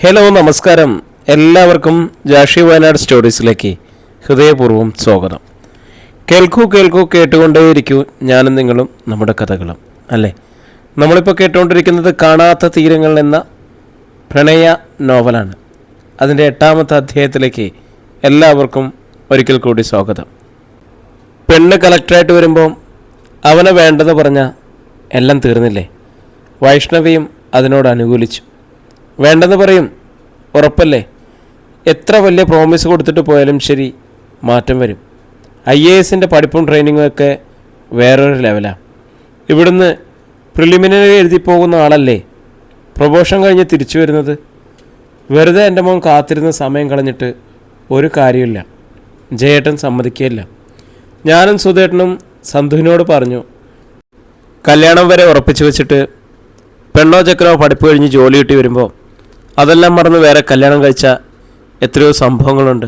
Hello നമസ്കാരം, എല്ലാവർക്കും ജാഷി വയനാട് സ്റ്റോറീസിലേക്ക് ഹൃദയപൂർവ്വം സ്വാഗതം. കേൾക്കൂ കേട്ടുകൊണ്ടേയിരിക്കൂ, ഞാനും നിങ്ങളും നമ്മുടെ കഥകളും. അല്ലേ, നമ്മളിപ്പോൾ കേട്ടുകൊണ്ടിരിക്കുന്നത് കാണാത്ത തീരങ്ങൾ എന്ന പ്രണയ നോവലാണ്. അതിൻ്റെ 8ാമത്തെ അധ്യായത്തിലേക്ക് എല്ലാവർക്കും ഒരിക്കൽ കൂടി സ്വാഗതം. പെണ്ണ് കളക്ടറായിട്ട് വരുമ്പോൾ അവനെ വേണ്ടെന്ന് പറഞ്ഞാൽ എല്ലാം തീർന്നില്ലേ? വൈഷ്ണവിയും അതിനോട് അനുകൂലിച്ചു. വേണ്ടെന്ന് പറയും, ഉറപ്പല്ലേ? എത്ര വലിയ പ്രോമിസ് കൊടുത്തിട്ട് പോയാലും ശരി, മാറ്റം വരും. IAS പഠിപ്പും ട്രെയിനിങ്ങും ഒക്കെ വേറൊരു ലെവലാണ്. ഇവിടുന്ന് പ്രിലിമിനറി എഴുതി പോകുന്ന ആളല്ലേ പ്രൊമോഷൻ കഴിഞ്ഞ് തിരിച്ചു വരുന്നത്. വെറുതെ എൻ്റെ മോൻ കാത്തിരുന്ന സമയം കളഞ്ഞിട്ട് ഒരു കാര്യമില്ല. ജയേട്ടൻ സമ്മതിക്കുകയില്ല. ഞാനും സുധേട്ടനും സന്ധുവിനോട് പറഞ്ഞു, കല്യാണം വരെ ഉറപ്പിച്ചു വെച്ചിട്ട് പെണ്ണോ ചക്കരോ പഠിപ്പ് കഴിഞ്ഞ് ജോലി കിട്ടി വരുമ്പോൾ അതെല്ലാം മറന്ന് വേറെ കല്യാണം കഴിച്ച എത്രയോ സംഭവങ്ങളുണ്ട്.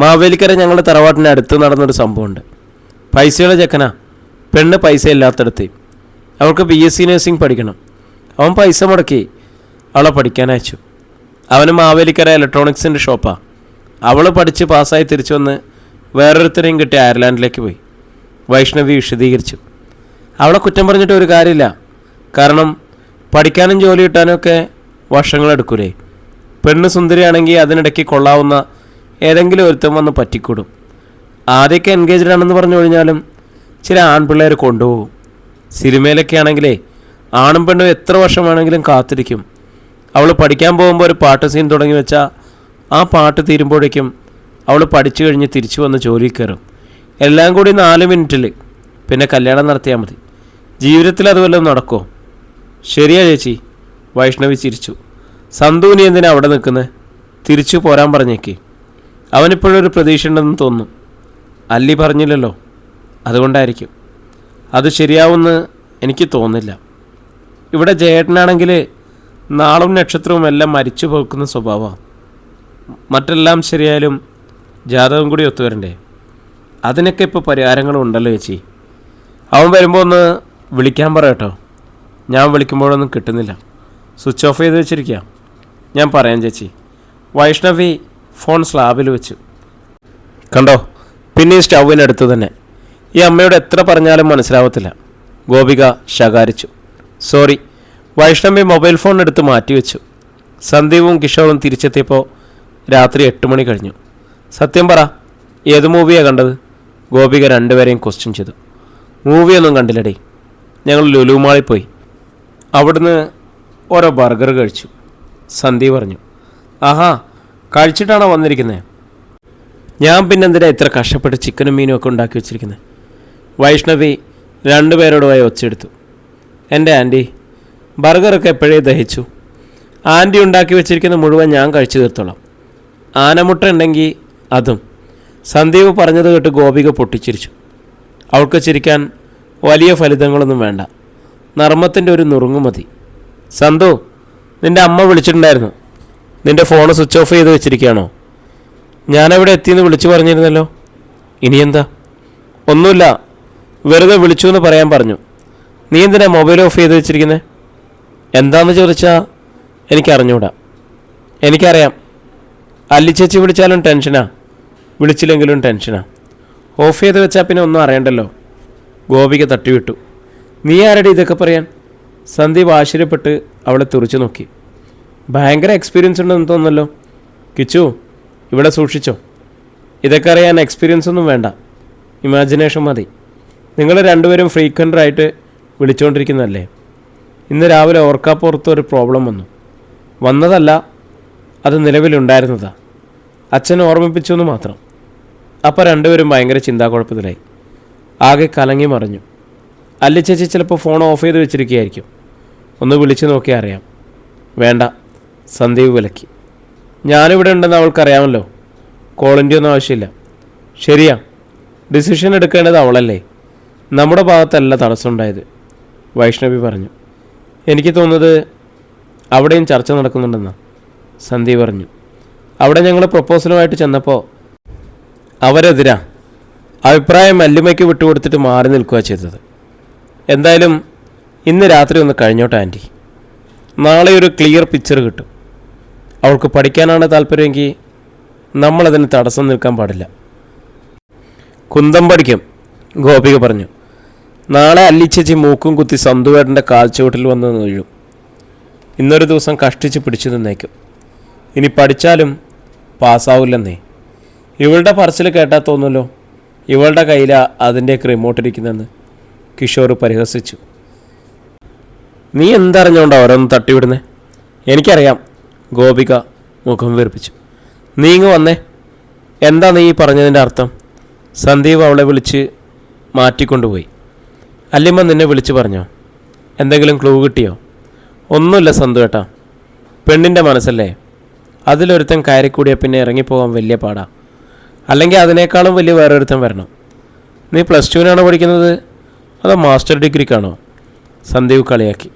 മാവേലിക്കര ഞങ്ങളുടെ തറവാട്ടിന് അടുത്ത് നടന്നൊരു സംഭവമുണ്ട്. പൈസയുള്ള ചെക്കനാ, പെണ്ണ് പൈസ ഇല്ലാത്തടത്ത്. അവൾക്ക് BSc നഴ്സിംഗ് പഠിക്കണം. അവൻ പൈസ മുടക്കി അവളെ പഠിക്കാൻ അയച്ചു. അവന് മാവേലിക്കര ഇലക്ട്രോണിക്സിൻ്റെ ഷോപ്പാണ്. അവൾ പഠിച്ച് പാസ്സായി തിരിച്ചു വന്ന് വേറൊരുത്തരെയും കിട്ടി അയർലാൻഡിലേക്ക് പോയി. വൈഷ്ണവി വിശദീകരിച്ചു. അവളെ കുറ്റം പറഞ്ഞിട്ട് ഒരു കാര്യമില്ല. കാരണം പഠിക്കാനും ജോലി കിട്ടാനും ഒക്കെ വർഷങ്ങളെടുക്കൂലേ. പെണ്ണ് സുന്ദരിയാണെങ്കിൽ അതിനിടയ്ക്ക് കൊള്ളാവുന്ന ഏതെങ്കിലും ഒരുത്തം വന്ന് പറ്റിക്കൂടും. ആദ്യമൊക്കെ എൻഗേജ്ഡ് ആണെന്ന് പറഞ്ഞു കഴിഞ്ഞാലും ചില ആൺപിള്ളേർ കൊണ്ടുപോകും. സിനിമയിലൊക്കെ ആണെങ്കിലേ ആണും പെണ്ണും എത്ര വർഷം വേണമെങ്കിലും കാത്തിരിക്കും. അവൾ പഠിക്കാൻ പോകുമ്പോൾ ഒരു പാട്ട് സീൻ തുടങ്ങി വെച്ചാൽ ആ പാട്ട് തീരുമ്പോഴേക്കും അവൾ പഠിച്ചു കഴിഞ്ഞ് തിരിച്ചു വന്ന് ജോലി കയറും. എല്ലാം കൂടി 4 മിനിറ്റിൽ പിന്നെ കല്യാണം നടത്തിയാൽ മതി. ജീവിതത്തിൽ അത് വല്ലതും നടക്കുമോ? ശരിയാ ചേച്ചി, വൈഷ്ണവി ചിരിച്ചു. സന്ധുവിനി എന്തിനാ അവിടെ നിൽക്കുന്നത്? തിരിച്ചു പോരാൻ പറഞ്ഞേക്ക്. അവനിപ്പോഴൊരു പ്രതീക്ഷ ഉണ്ടെന്ന് തോന്നുന്നു. അല്ലി പറഞ്ഞില്ലല്ലോ, അതുകൊണ്ടായിരിക്കും. അത് ശരിയാവുമെന്ന് എനിക്ക് തോന്നുന്നില്ല. ഇവിടെ ജയേട്ടനാണെങ്കിൽ നാളും നക്ഷത്രവും എല്ലാം മരിച്ചു പോക്കുന്ന സ്വഭാവമാണ്. മറ്റെല്ലാം ശരിയായാലും ജാതകം കൂടി ഒത്തുവരണ്ടേ? അതിനൊക്കെ ഇപ്പോൾ പരിഹാരങ്ങളും ഉണ്ടല്ലോ ചേച്ചി. അവൻ വരുമ്പോൾ ഒന്ന് വിളിക്കാൻ പറയട്ടോ. ഞാൻ വിളിക്കുമ്പോഴൊന്നും കിട്ടുന്നില്ല, സ്വിച്ച് ഓഫ് ചെയ്ത് വെച്ചിരിക്കുക. ഞാൻ പറയാം ചേച്ചി. വൈഷ്ണവി ഫോൺ സ്ലാബിൽ വെച്ചു. കണ്ടോ, പിന്നെ ഈ സ്റ്റൗവിനടുത്ത് തന്നെ. ഈ അമ്മയോട് എത്ര പറഞ്ഞാലും മനസ്സിലാവത്തില്ല. ഗോപിക ശകാരിച്ചു. സോറി. വൈഷ്ണവി മൊബൈൽ ഫോൺ എടുത്ത് മാറ്റിവെച്ചു. സന്ദീപും കിഷോറും തിരിച്ചെത്തിയപ്പോൾ രാത്രി 8 മണി കഴിഞ്ഞു. സത്യം പറ, ഏത് മൂവിയാണ് കണ്ടത്? ഗോപിക രണ്ടുപേരെയും ക്വസ്റ്റ്യൻ ചെയ്തു. മൂവിയൊന്നും കണ്ടില്ലടേ, ഞങ്ങൾ ലുലു മാളിൽ പോയി. അവിടുന്ന് ഓരോ ബർഗർ കഴിച്ചു, സന്ദീപ് പറഞ്ഞു. ആഹാ, കഴിച്ചിട്ടാണോ വന്നിരിക്കുന്നത്? ഞാൻ പിന്നെന്തിനാ ഇത്ര കഷ്ടപ്പെട്ട് ചിക്കനും മീനും ഒക്കെ ഉണ്ടാക്കി വെച്ചിരിക്കുന്നത്? വൈഷ്ണവി രണ്ടുപേരോടുമായി ഒച്ചെടുത്തു. എൻ്റെ ആൻറ്റി, ബർഗറൊക്കെ എപ്പോഴേ ദഹിച്ചു. ആൻറ്റി ഉണ്ടാക്കി വെച്ചിരിക്കുന്ന മുഴുവൻ ഞാൻ കഴിച്ചു തീർത്തോളാം. ആനമുട്ട ഉണ്ടെങ്കിൽ അതും. സന്ദീപ് പറഞ്ഞത് കേട്ട് ഗോപിക പൊട്ടിച്ചിരിച്ചു. അവൾക്ക് ചിരിക്കാൻ വലിയ ഫലിതങ്ങളൊന്നും വേണ്ട, നർമ്മത്തിൻ്റെ ഒരു നുറുങ്ങു മതി. സന്തു, നിൻ്റെ അമ്മ വിളിച്ചിട്ടുണ്ടായിരുന്നു. നിൻ്റെ ഫോൺ സ്വിച്ച് ഓഫ് ചെയ്ത് വെച്ചിരിക്കുകയാണോ? ഞാനവിടെ എത്തിയെന്ന് വിളിച്ചു പറഞ്ഞിരുന്നല്ലോ. ഇനിയെന്താ? ഒന്നുമില്ല, വെറുതെ വിളിച്ചു എന്ന് പറയാൻ പറഞ്ഞു. നീ എന്തിനാ മൊബൈൽ ഓഫ് ചെയ്ത് വെച്ചിരിക്കുന്നത്? എന്താണെന്ന് ചോദിച്ചാൽ എനിക്കറിഞ്ഞൂടാ. എനിക്കറിയാം, അല്ലിച്ചേച്ചി വിളിച്ചാലും ടെൻഷനാ, വിളിച്ചില്ലെങ്കിലും ടെൻഷനാ. ഓഫ് ചെയ്ത് വെച്ചാൽ പിന്നെ ഒന്നും അറിയണ്ടല്ലോ. ഗോപിക തട്ടിവിട്ടു. നീ ആരുടെ ഇതൊക്കെ പറയാൻ? സന്ദീപ് ആശ്ചര്യപ്പെട്ട് അവളെ തുറച്ചു നോക്കി. ഭയങ്കര എക്സ്പീരിയൻസ് ഉണ്ടെന്ന് തോന്നുന്നല്ലോ. കിച്ചു, ഇവിടെ സൂക്ഷിച്ചോ. ഇതൊക്കെ അറിയാൻ എക്സ്പീരിയൻസ് ഒന്നും വേണ്ട, ഇമാജിനേഷൻ മതി. നിങ്ങൾ രണ്ടുപേരും ഫ്രീക്വൻ്റായിട്ട് വിളിച്ചുകൊണ്ടിരിക്കുന്നതല്ലേ. ഇന്ന് രാവിലെ ഓർക്കാപ്പുറത്ത് ഒരു പ്രോബ്ലം വന്നതല്ല, അത് നിലവിലുണ്ടായിരുന്നതാ. അച്ഛൻ ഓർമ്മിപ്പിച്ചു എന്ന് മാത്രം. അപ്പോൾ രണ്ടുപേരും ഭയങ്കര ചിന്താക്കുഴപ്പത്തിലായി. ആകെ കലങ്ങി മറിഞ്ഞു. അല്ലിച്ചേച്ചി ചിലപ്പോൾ ഫോൺ ഓഫ് ചെയ്ത് വെച്ചിരിക്കുകയായിരിക്കും. ഒന്ന് വിളിച്ചു നോക്കിയാൽ അറിയാം. വേണ്ട, സന്ദീപ് വിലക്കി. ഞാനിവിടെ ഉണ്ടെന്ന് അവൾക്കറിയാമല്ലോ. കോളിൻ്റെ ഒന്നും ആവശ്യമില്ല. ശരിയാ, ഡിസിഷൻ എടുക്കേണ്ടത് അവളല്ലേ. നമ്മുടെ ഭാഗത്തല്ല തടസ്സമുണ്ടായത്, വൈഷ്ണവി പറഞ്ഞു. എനിക്ക് തോന്നുന്നത് അവിടെയും ചർച്ച നടക്കുന്നുണ്ടെന്നാണ്, സന്ദീപ് പറഞ്ഞു. അവിടെ ഞങ്ങൾ പ്രപ്പോസലുമായിട്ട് ചെന്നപ്പോൾ അവരെതിരാ. അഭിപ്രായം മല്ലിമയ്ക്ക് വിട്ടുകൊടുത്തിട്ട് മാറി നിൽക്കുക ചെയ്തത്. എന്തായാലും ഇന്ന് രാത്രി ഒന്ന് കഴിഞ്ഞോട്ടെ ആൻറ്റി. നാളെ ഒരു ക്ലിയർ പിക്ചർ കിട്ടും. അവൾക്ക് പഠിക്കാനാണ് താല്പര്യമെങ്കിൽ നമ്മളതിന് തടസ്സം നിൽക്കാൻ പാടില്ല. കുന്തം പഠിക്കും, ഗോപിക പറഞ്ഞു. നാളെ അല്ലിച്ചേച്ചി മൂക്കും കുത്തി സന്തുവേട്ടൻ്റെ കാൽച്ചുവട്ടിൽ വന്ന് വീഴും. ഇന്നൊരു ദിവസം കഷ്ടിച്ച് പിടിച്ചു നിന്നേക്കും. ഇനി പഠിച്ചാലും പാസ്സാവില്ലെന്നേ. ഇവളുടെ പറച്ചിൽ കേട്ടാൽ തോന്നുമല്ലോ ഇവളുടെ കയ്യിലാണ് അതിൻ്റെയൊക്കെ റിമോട്ടിരിക്കുന്നതെന്ന് കിഷോർ പരിഹസിച്ചു. നീ എന്തറിഞ്ഞോണ്ടാ ഓരോന്ന് തട്ടിവിടുന്നേ? എനിക്കറിയാം, ഗോപിക മുഖം വീർപ്പിച്ചു. നീ ഇങ്ങ് വന്നേ. എന്താ നീ പറഞ്ഞതിൻ്റെ അർത്ഥം? സന്ദീപ് അവളെ വിളിച്ച് മാറ്റിക്കൊണ്ടുപോയി. അല്ലിമ്മ നിന്നെ വിളിച്ചു പറഞ്ഞോ? എന്തെങ്കിലും ക്ലൂ കിട്ടിയോ? ഒന്നുമില്ല സന്തുവേട്ടാ, പെണ്ണിൻ്റെ മനസ്സല്ലേ, അതിലൊരുത്തൻ കയറിക്കൂടിയ പിന്നെ ഇറങ്ങിപ്പോകാൻ വലിയ പാടാ. അല്ലെങ്കിൽ അതിനേക്കാളും വലിയ വേറൊരുത്തൻ വരണം. നീ +2-നാണോ പഠിക്കുന്നത് അതോ മാസ്റ്റർ ഡിഗ്രിക്കാണോ? സന്ദീപ് കളിയാക്കി.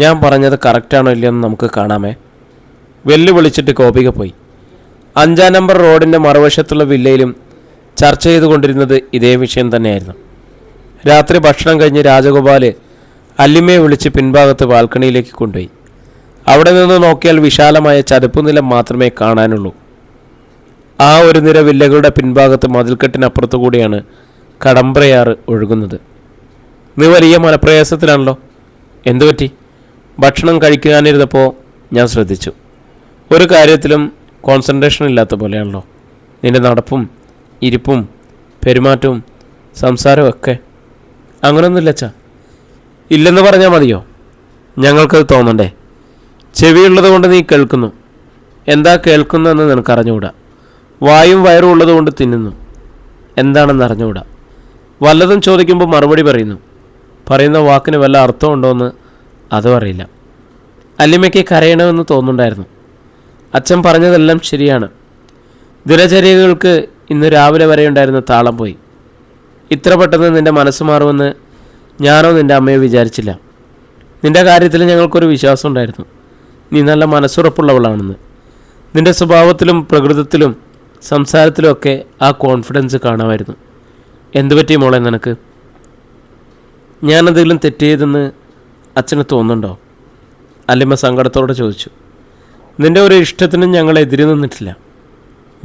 ഞാൻ പറഞ്ഞത് കറക്റ്റാണോ ഇല്ലയെന്ന് നമുക്ക് കാണാമേ. വെല്ലുവിളിച്ചിട്ട് ഗോപിക പോയി. 5-ാം നമ്പർ റോഡിൻ്റെ മറുവശത്തുള്ള വില്ലയിലും ചർച്ച ചെയ്തുകൊണ്ടിരുന്നത് ഇതേ വിഷയം തന്നെയായിരുന്നു. രാത്രി ഭക്ഷണം കഴിഞ്ഞ് രാജഗോപാൽ അല്ലിമയെ വിളിച്ച് പിൻഭാഗത്ത് ബാൽക്കണിയിലേക്ക് കൊണ്ടുപോയി. അവിടെ നിന്ന് നോക്കിയാൽ വിശാലമായ ചതുപ്പുനിലം മാത്രമേ കാണാനുള്ളൂ. ആ ഒരു നിര വില്ലകളുടെ പിൻഭാഗത്ത് മതിൽക്കെട്ടിനപ്പുറത്തു കൂടിയാണ് കടമ്പ്രയാറ് ഒഴുകുന്നത്. നീ വലിയ മനപ്രയാസത്തിലാണല്ലോ. എന്തുപറ്റി? ഭക്ഷണം കഴിക്കാനിരുന്നപ്പോൾ ഞാൻ ശ്രദ്ധിച്ചു. ഒരു കാര്യത്തിലും കോൺസെൻട്രേഷൻ ഇല്ലാത്ത പോലെയാണല്ലോ. നിന്റെ നടപ്പും ഇരിപ്പും പെരുമാറ്റവും സംസാരവും ഒക്കെ. അങ്ങനെയൊന്നുമില്ല അച്ഛാ. ഇല്ലെന്ന് പറഞ്ഞാൽ മതിയോ? ഞങ്ങൾക്കത് തോന്നണ്ടേ? ചെവിയുള്ളത് കൊണ്ട് നീ കേൾക്കുന്നു. എന്താ കേൾക്കുന്നതെന്ന് നിനക്കറിഞ്ഞുകൂടാ. വായും വയറും ഉള്ളതുകൊണ്ട് തിന്നുന്നു. എന്താണെന്ന് അറിഞ്ഞുകൂടാ. വല്ലതും ചോദിക്കുമ്പോൾ മറുപടി പറയുന്നു. പറയുന്ന വാക്കിന് വല്ല അർത്ഥമുണ്ടോ എന്ന് അതും അറിയില്ല. അല്ലിമയ്ക്ക് കരയണമെന്ന് തോന്നുന്നുണ്ടായിരുന്നു. അച്ഛൻ പറഞ്ഞതെല്ലാം ശരിയാണ്. ദിനചര്യകൾക്ക് ഇന്ന് രാവിലെ വരെ ഉണ്ടായിരുന്ന താളം പോയി. ഇത്ര പെട്ടെന്ന് നിൻ്റെ മനസ്സ് മാറുമെന്ന് ഞാനോ നിൻ്റെ അമ്മയോ വിചാരിച്ചില്ല. നിൻ്റെ കാര്യത്തിൽ ഞങ്ങൾക്കൊരു വിശ്വാസം ഉണ്ടായിരുന്നു. നീ നല്ല മനസ്സുറപ്പുള്ളവളാണെന്ന്. നിൻ്റെ സ്വഭാവത്തിലും പ്രകൃതത്തിലും സംസാരത്തിലുമൊക്കെ ആ കോൺഫിഡൻസ് കാണാമായിരുന്നു. എന്തുപറ്റി മോളെ നിനക്ക്? ഞാനെന്തെങ്കിലും തെറ്റ് ചെയ്തെന്ന് അച്ഛന് തോന്നുന്നുണ്ടോ? അല്ലിമ്മ സങ്കടത്തോടെ ചോദിച്ചു. നിൻ്റെ ഒരു ഇഷ്ടത്തിനും ഞങ്ങൾ എതിര് നിന്നിട്ടില്ല,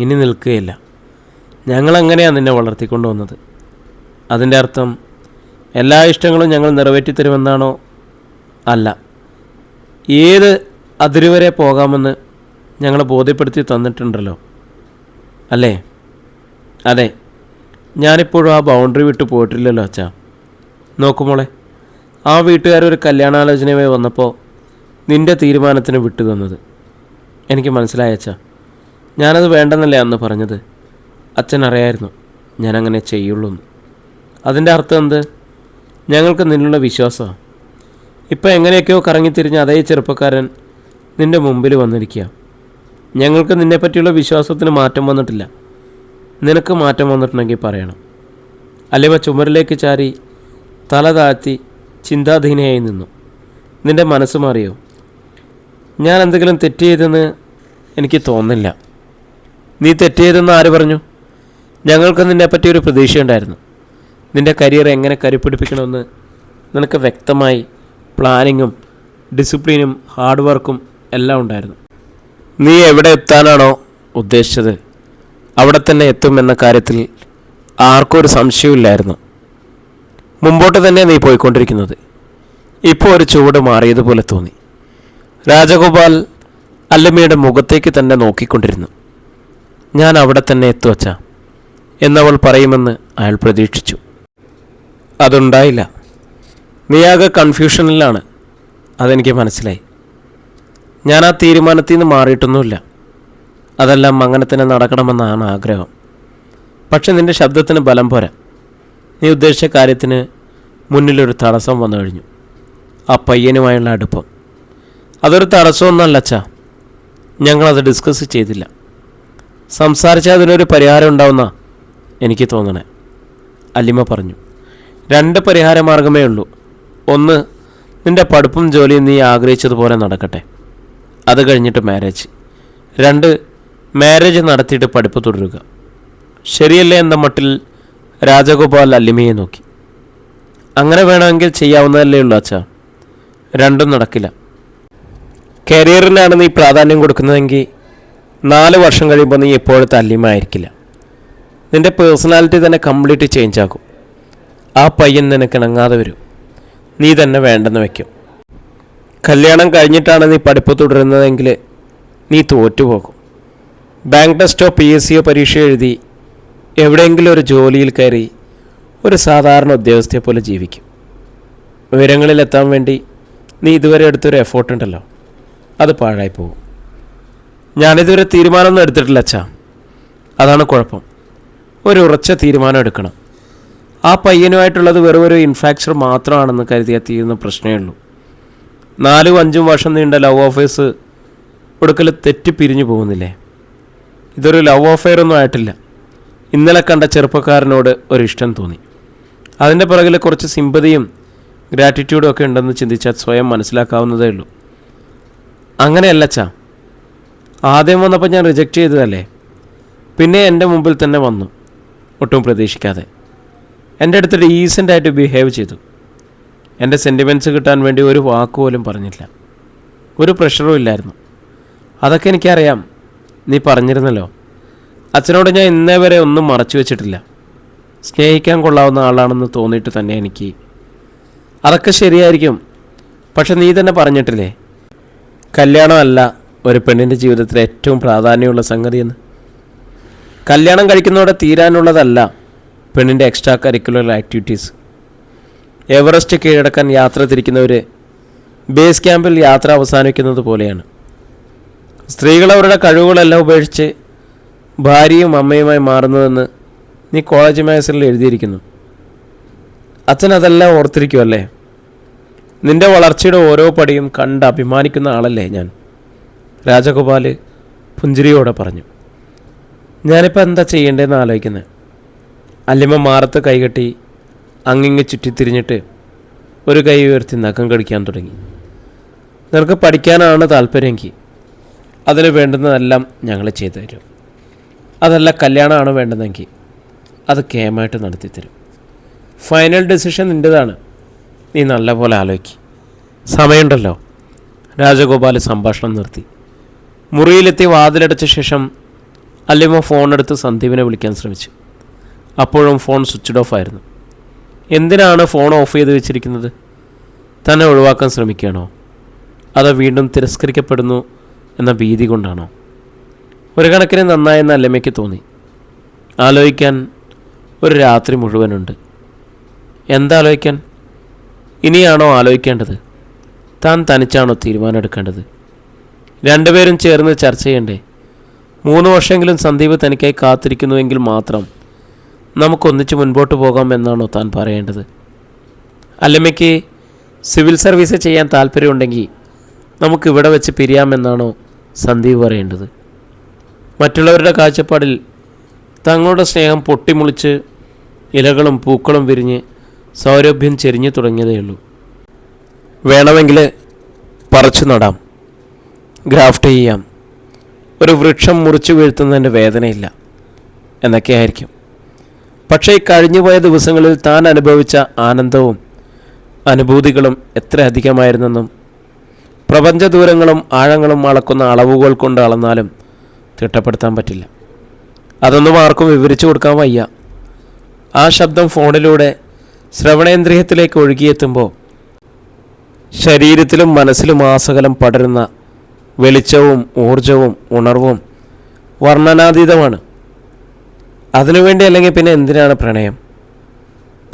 ഇനി നിൽക്കുകയില്ല. ഞങ്ങളങ്ങനെയാണ് നിന്നെ വളർത്തിക്കൊണ്ടു വന്നത്. അതിൻ്റെ അർത്ഥം എല്ലാ ഇഷ്ടങ്ങളും ഞങ്ങൾ നിറവേറ്റിത്തരുമെന്നാണോ? അല്ല, ഏത് അതിരുവരെ പോകാമെന്ന് ഞങ്ങളെ ബോധ്യപ്പെടുത്തി തന്നിട്ടുണ്ടല്ലോ അല്ലേ? അതെ, ഞാനിപ്പോഴും ആ ബൗണ്ടറി വിട്ട് പോയിട്ടില്ലല്ലോ അച്ഛാ. നോക്കുമോളെ, ആ വീട്ടുകാരൊരു കല്യാണാലോചനയുമായി വന്നപ്പോൾ നിൻ്റെ തീരുമാനത്തിന് വിട്ടു തന്നത് എനിക്ക് മനസ്സിലായ അച്ഛാ. ഞാനത് വേണ്ടെന്നല്ലേ അന്ന് പറഞ്ഞത്. അച്ഛൻ അറിയായിരുന്നു ഞാനങ്ങനെ ചെയ്യുള്ളൂ എന്ന്. അതിൻ്റെ അർത്ഥം എന്ത്? ഞങ്ങൾക്ക് നിന്നുള്ള വിശ്വാസമാണ്. ഇപ്പം എങ്ങനെയൊക്കെയോ കറങ്ങിത്തിരിഞ്ഞ് അതേ ചെറുപ്പക്കാരൻ നിൻ്റെ മുമ്പിൽ വന്നിരിക്കുക. ഞങ്ങൾക്ക് നിന്നെപ്പറ്റിയുള്ള വിശ്വാസത്തിന് മാറ്റം വന്നിട്ടില്ല. നിനക്ക് മാറ്റം വന്നിട്ടുണ്ടെങ്കിൽ പറയണം. അല്ലിമ ചുമരിലേക്ക് ചാരി തല താഴ്ത്തി ചിന്താധീനയായി നിന്നു. നിൻ്റെ മനസ്സ് മാറിയോ? ഞാൻ എന്തെങ്കിലും തെറ്റ് ചെയ്തെന്ന് എനിക്ക് തോന്നില്ല. നീ തെറ്റ് ചെയ്തെന്ന് ആര് പറഞ്ഞു? ഞങ്ങൾക്ക് നിന്നെപ്പറ്റി ഒരു പ്രതീക്ഷയുണ്ടായിരുന്നു. നിൻ്റെ കരിയർ എങ്ങനെ കരുപ്പിടിപ്പിക്കണമെന്ന് നിനക്ക് വ്യക്തമായി പ്ലാനിങ്ങും ഡിസിപ്ലിനും ഹാർഡ് വർക്കും എല്ലാം ഉണ്ടായിരുന്നു. നീ എവിടെ എത്താനാണോ ഉദ്ദേശിച്ചത് അവിടെ തന്നെ എത്തുമെന്ന കാര്യത്തിൽ ആർക്കും ഒരു സംശയമില്ലായിരുന്നു. മുമ്പോട്ട് തന്നെ നീ പോയിക്കൊണ്ടിരിക്കുന്നത്. ഇപ്പോൾ ഒരു ചുവട് മാറിയതുപോലെ തോന്നി. രാജഗോപാൽ അല്ലിമയുടെ മുഖത്തേക്ക് തന്നെ നോക്കിക്കൊണ്ടിരുന്നു. ഞാൻ അവിടെ തന്നെ എത്തുവച്ചാ എന്നവൾ പറയുമെന്ന് അയാൾ പ്രതീക്ഷിച്ചു. അതുണ്ടായില്ല. നീയാകെ കൺഫ്യൂഷനിലാണ്, അതെനിക്ക് മനസ്സിലായി. ഞാൻ ആ തീരുമാനത്തിൽ നിന്ന് മാറിയിട്ടൊന്നുമില്ല. അതെല്ലാം അങ്ങനെ തന്നെ നടക്കണമെന്നാണ് ആഗ്രഹം. പക്ഷെ നിൻ്റെ ശബ്ദത്തിന് ബലം പോരാ. നീ ഉദ്ദേശിച്ച കാര്യത്തിന് മുന്നിലൊരു തടസ്സം വന്നു കഴിഞ്ഞു. ആ പയ്യനുമായുള്ള അടുപ്പം അതൊരു തടസ്സമൊന്നുമല്ല അച്ഛാ. ഞങ്ങളത് ഡിസ്കസ് ചെയ്തില്ല. സംസാരിച്ചാൽ അതിനൊരു പരിഹാരം ഉണ്ടാവുന്ന എനിക്ക് തോന്നണേ, അല്ലിമ പറഞ്ഞു. 2 പരിഹാര മാർഗമേ ഉള്ളൂ. ഒന്ന്, നിൻ്റെ പഠിപ്പും ജോലിയും നീ ആഗ്രഹിച്ചതുപോലെ നടക്കട്ടെ, അത് കഴിഞ്ഞിട്ട് മാരേജ്. 2, മാരേജ് നടത്തിയിട്ട് പഠിപ്പ് തുടരുക. ശരിയല്ലേ എന്ന മട്ടിൽ രാജഗോപാൽ അല്ലിമയെ നോക്കി. അങ്ങനെ വേണമെങ്കിൽ ചെയ്യാവുന്നതല്ലേ ഉള്ളൂ അച്ഛാ. 2ഉം നടക്കില്ല. കരിയറിനാണ് നീ പ്രാധാന്യം കൊടുക്കുന്നതെങ്കിൽ 4 വർഷം കഴിയുമ്പോൾ നീ എപ്പോഴത്തെ അല്ലിമായിരിക്കില്ല. നിൻ്റെ പേഴ്സണാലിറ്റി തന്നെ കംപ്ലീറ്റ് ചേഞ്ച് ആകും. ആ പയ്യൻ നിനക്ക് ഇണങ്ങാതെ വരും. നീ തന്നെ വേണ്ടെന്ന് വയ്ക്കും. കല്യാണം കഴിഞ്ഞിട്ടാണ് നീ പഠിപ്പ് തുടരുന്നതെങ്കിൽ നീ തോറ്റുപോകും. ബാങ്ക് ടെസ്റ്റോ PSCയോ പരീക്ഷ എഴുതി എവിടെയെങ്കിലും ഒരു ജോലിയിൽ കയറി ഒരു സാധാരണ ഉദ്യോഗസ്ഥയെ പോലെ ജീവിക്കും. ഉയരങ്ങളിലെത്താൻ വേണ്ടി നീ ഇതുവരെ എടുത്തൊരു എഫേർട്ട് ഉണ്ടല്ലോ, അത് പാഴായി പോകും. ഞാനിതുവരെ തീരുമാനമൊന്നും എടുത്തിട്ടില്ല അച്ഛാ. അതാണ് കുഴപ്പം. ഒരു ഉറച്ച തീരുമാനം എടുക്കണം. ആ പയ്യനുമായിട്ടുള്ളത് വെറും ഒരു ഇൻഫ്രാക്ചർ മാത്രമാണെന്ന് കരുതിയാൽ തീരുന്ന പ്രശ്നമേ ഉള്ളൂ. 4-5 വർഷം നീണ്ട ലവ് അഫെയർസ് ഒടുക്കൽ തെറ്റി പിരിഞ്ഞു പോകുന്നില്ലേ? ഇതൊരു ലവ് അഫെയർ ഒന്നും ആയിട്ടില്ല. ഇന്നലെ കണ്ട ചെറുപ്പക്കാരനോട് ഒരു ഇഷ്ടം തോന്നി. അതിൻ്റെ പുറകിൽ കുറച്ച് സിമ്പതിയും ഗ്രാറ്റിറ്റ്യൂഡും ഒക്കെ ഉണ്ടെന്ന് ചിന്തിച്ചാൽ സ്വയം മനസ്സിലാക്കാവുന്നതേ ഉള്ളൂ. അങ്ങനെയല്ല അച്ഛാ. ആദ്യം വന്നപ്പോൾ ഞാൻ റിജക്റ്റ് ചെയ്തതല്ലേ. പിന്നെ എൻ്റെ മുമ്പിൽ തന്നെ വന്നു, ഒട്ടും പ്രതീക്ഷിക്കാതെ. എൻ്റെ അടുത്ത് ഡീസൻ്റായിട്ട് ബിഹേവ് ചെയ്തു. എൻ്റെ സെൻറ്റിമെൻറ്റ്സ് കിട്ടാൻ വേണ്ടി ഒരു വാക്കുപോലും പറഞ്ഞില്ല. ഒരു പ്രഷറും ഇല്ലായിരുന്നു. അതൊക്കെ എനിക്കറിയാം. നീ പറഞ്ഞിരുന്നല്ലോ. അച്ഛനോട് ഞാൻ ഇന്നേ വരെ ഒന്നും മറച്ചു വെച്ചിട്ടില്ല. സ്നേഹിക്കാൻ കൊള്ളാവുന്ന ആളാണെന്ന് തോന്നിയിട്ട് തന്നെ എനിക്ക്. അതൊക്കെ ശരിയായിരിക്കും. പക്ഷെ നീ തന്നെ പറഞ്ഞിട്ടില്ലേ, കല്യാണമല്ല ഒരു പെണ്ണിൻ്റെ ജീവിതത്തിൽ ഏറ്റവും പ്രാധാന്യമുള്ള സംഗതിയെന്ന്. കല്യാണം കഴിക്കുന്നതോടെ തീരാനുള്ളതല്ല പെണ്ണിൻ്റെ എക്സ്ട്രാ കരിക്കുലർ ആക്ടിവിറ്റീസ്. എവറസ്റ്റ് കീഴടക്കാൻ യാത്ര തിരിക്കുന്നവർ ബേസ് ക്യാമ്പിൽ യാത്ര അവസാനിക്കുന്നത് പോലെയാണ്. സ്ത്രീകൾ അവരുടെ കഴിവുകളെല്ലാം ഉപേക്ഷിച്ച് ഭാര്യയും അമ്മയുമായി മാറുന്നതെന്ന് നീ കോളേജ് മാഗസിനിൽ എഴുതിയിരിക്കുന്നു. അച്ഛൻ അതെല്ലാം ഓർത്തിരിക്കുമല്ലേ? നിൻ്റെ വളർച്ചയുടെ ഓരോ പടിയും കണ്ട് അഭിമാനിക്കുന്ന ആളല്ലേ ഞാൻ, രാജഗോപാൽ പുഞ്ചിരിയോടെ പറഞ്ഞു. ഞാനിപ്പോൾ എന്താ ചെയ്യേണ്ടതെന്ന് ആലോചിക്കുന്നത്. അല്ലിമ മാറത്ത് കൈകെട്ടി അങ്ങിങ്ങ് ചുറ്റിത്തിരിഞ്ഞിട്ട് ഒരു കൈ ഉയർത്തി നഖം കടിക്കാൻ തുടങ്ങി. നിനക്ക് പഠിക്കാനാണ് താല്പര്യമെങ്കിൽ അതിന് വേണ്ടുന്നതെല്ലാം ഞങ്ങൾ ചെയ്തു തരും. അതല്ല കല്യാണമാണ് വേണ്ടതെങ്കിൽ അത് കേമായിട്ട് നടത്തിത്തരും. Final decision നിൻ്റെതാണ്. നീ നല്ലപോലെ ആലോചിക്ക്. സമയമുണ്ടല്ലോ. രാജഗോപാൽ സംഭാഷണം നിർത്തി. മുറിയിലെത്തി വാതിലടച്ച ശേഷം അല്ലിമ ഫോണെടുത്ത് സന്ദീപിനെ വിളിക്കാൻ ശ്രമിച്ചു. അപ്പോഴും ഫോൺ സ്വിച്ച്ഡ് ഓഫ് ആയിരുന്നു. എന്തിനാണ് ഫോൺ ഓഫ് ചെയ്ത് വെച്ചിരിക്കുന്നത്? തന്നെ ഒഴിവാക്കാൻ ശ്രമിക്കുകയാണോ? അതോ വീണ്ടും തിരസ്കരിക്കപ്പെടുന്നു എന്ന ഭീതി കൊണ്ടാണോ? ഒരു കണക്കിന് നന്നായെന്ന് അല്ലിമയ്ക്ക് തോന്നി. ആലോചിക്കാൻ ഒരു രാത്രി മുഴുവനുണ്ട്. എന്താലോചിക്കാൻ? ഇനിയാണോ ആലോചിക്കേണ്ടത്? താൻ തനിച്ചാണോ തീരുമാനം എടുക്കേണ്ടത്? രണ്ടുപേരും ചേർന്ന് ചർച്ച ചെയ്യണ്ടേ? 3 വർഷമെങ്കിലും സന്ദീപ് തനിക്കായി കാത്തിരിക്കുന്നുവെങ്കിൽ മാത്രം നമുക്കൊന്നിച്ച് മുൻപോട്ട് പോകാം എന്നാണോ താൻ പറയേണ്ടത്? അല്ലമ്മയ്ക്ക് സിവിൽ സർവീസ് ചെയ്യാൻ താല്പര്യമുണ്ടെങ്കിൽ നമുക്കിവിടെ വെച്ച് പിരിയാമെന്നാണോ സന്ദീപ് പറയേണ്ടത്? മറ്റുള്ളവരുടെ കാഴ്ചപ്പാടിൽ തങ്ങളുടെ സ്നേഹം പൊട്ടിമുളിച്ച് ഇലകളും പൂക്കളും വിരിഞ്ഞ് സൗരഭ്യം ചെരിഞ്ഞു തുടങ്ങിയതേയുള്ളൂ. വേണമെങ്കിൽ പറിച്ചു നടാം, ഗ്രാഫ്റ്റ് ചെയ്യാം, ഒരു വൃക്ഷം മുറിച്ചു വീഴ്ത്തുന്നതിൻ്റെ വേദനയില്ല എന്നൊക്കെയായിരിക്കും. പക്ഷേ ഈ കഴിഞ്ഞുപോയ ദിവസങ്ങളിൽ താൻ അനുഭവിച്ച ആനന്ദവും അനുഭൂതികളും എത്ര അധികമായിരുന്നെന്നും പ്രപഞ്ച ദൂരങ്ങളും ആഴങ്ങളും അളക്കുന്ന അളവുകൾ കൊണ്ട് അളന്നാലും തിട്ടപ്പെടുത്താൻ പറ്റില്ല. അതൊന്നും ആർക്കും വിവരിച്ചു കൊടുക്കാൻ വയ്യ. ആ ശബ്ദം ഫോണിലൂടെ ശ്രവണേന്ദ്രിയത്തിലേക്ക് ഒഴുകിയെത്തുമ്പോൾ ശരീരത്തിലും മനസ്സിലും ആസകലം പടരുന്ന വെളിച്ചവും ഊർജവും ഉണർവും വർണ്ണനാതീതമാണ്. അതിനുവേണ്ടി അല്ലെങ്കിൽ പിന്നെ എന്തിനാണ് പ്രണയം?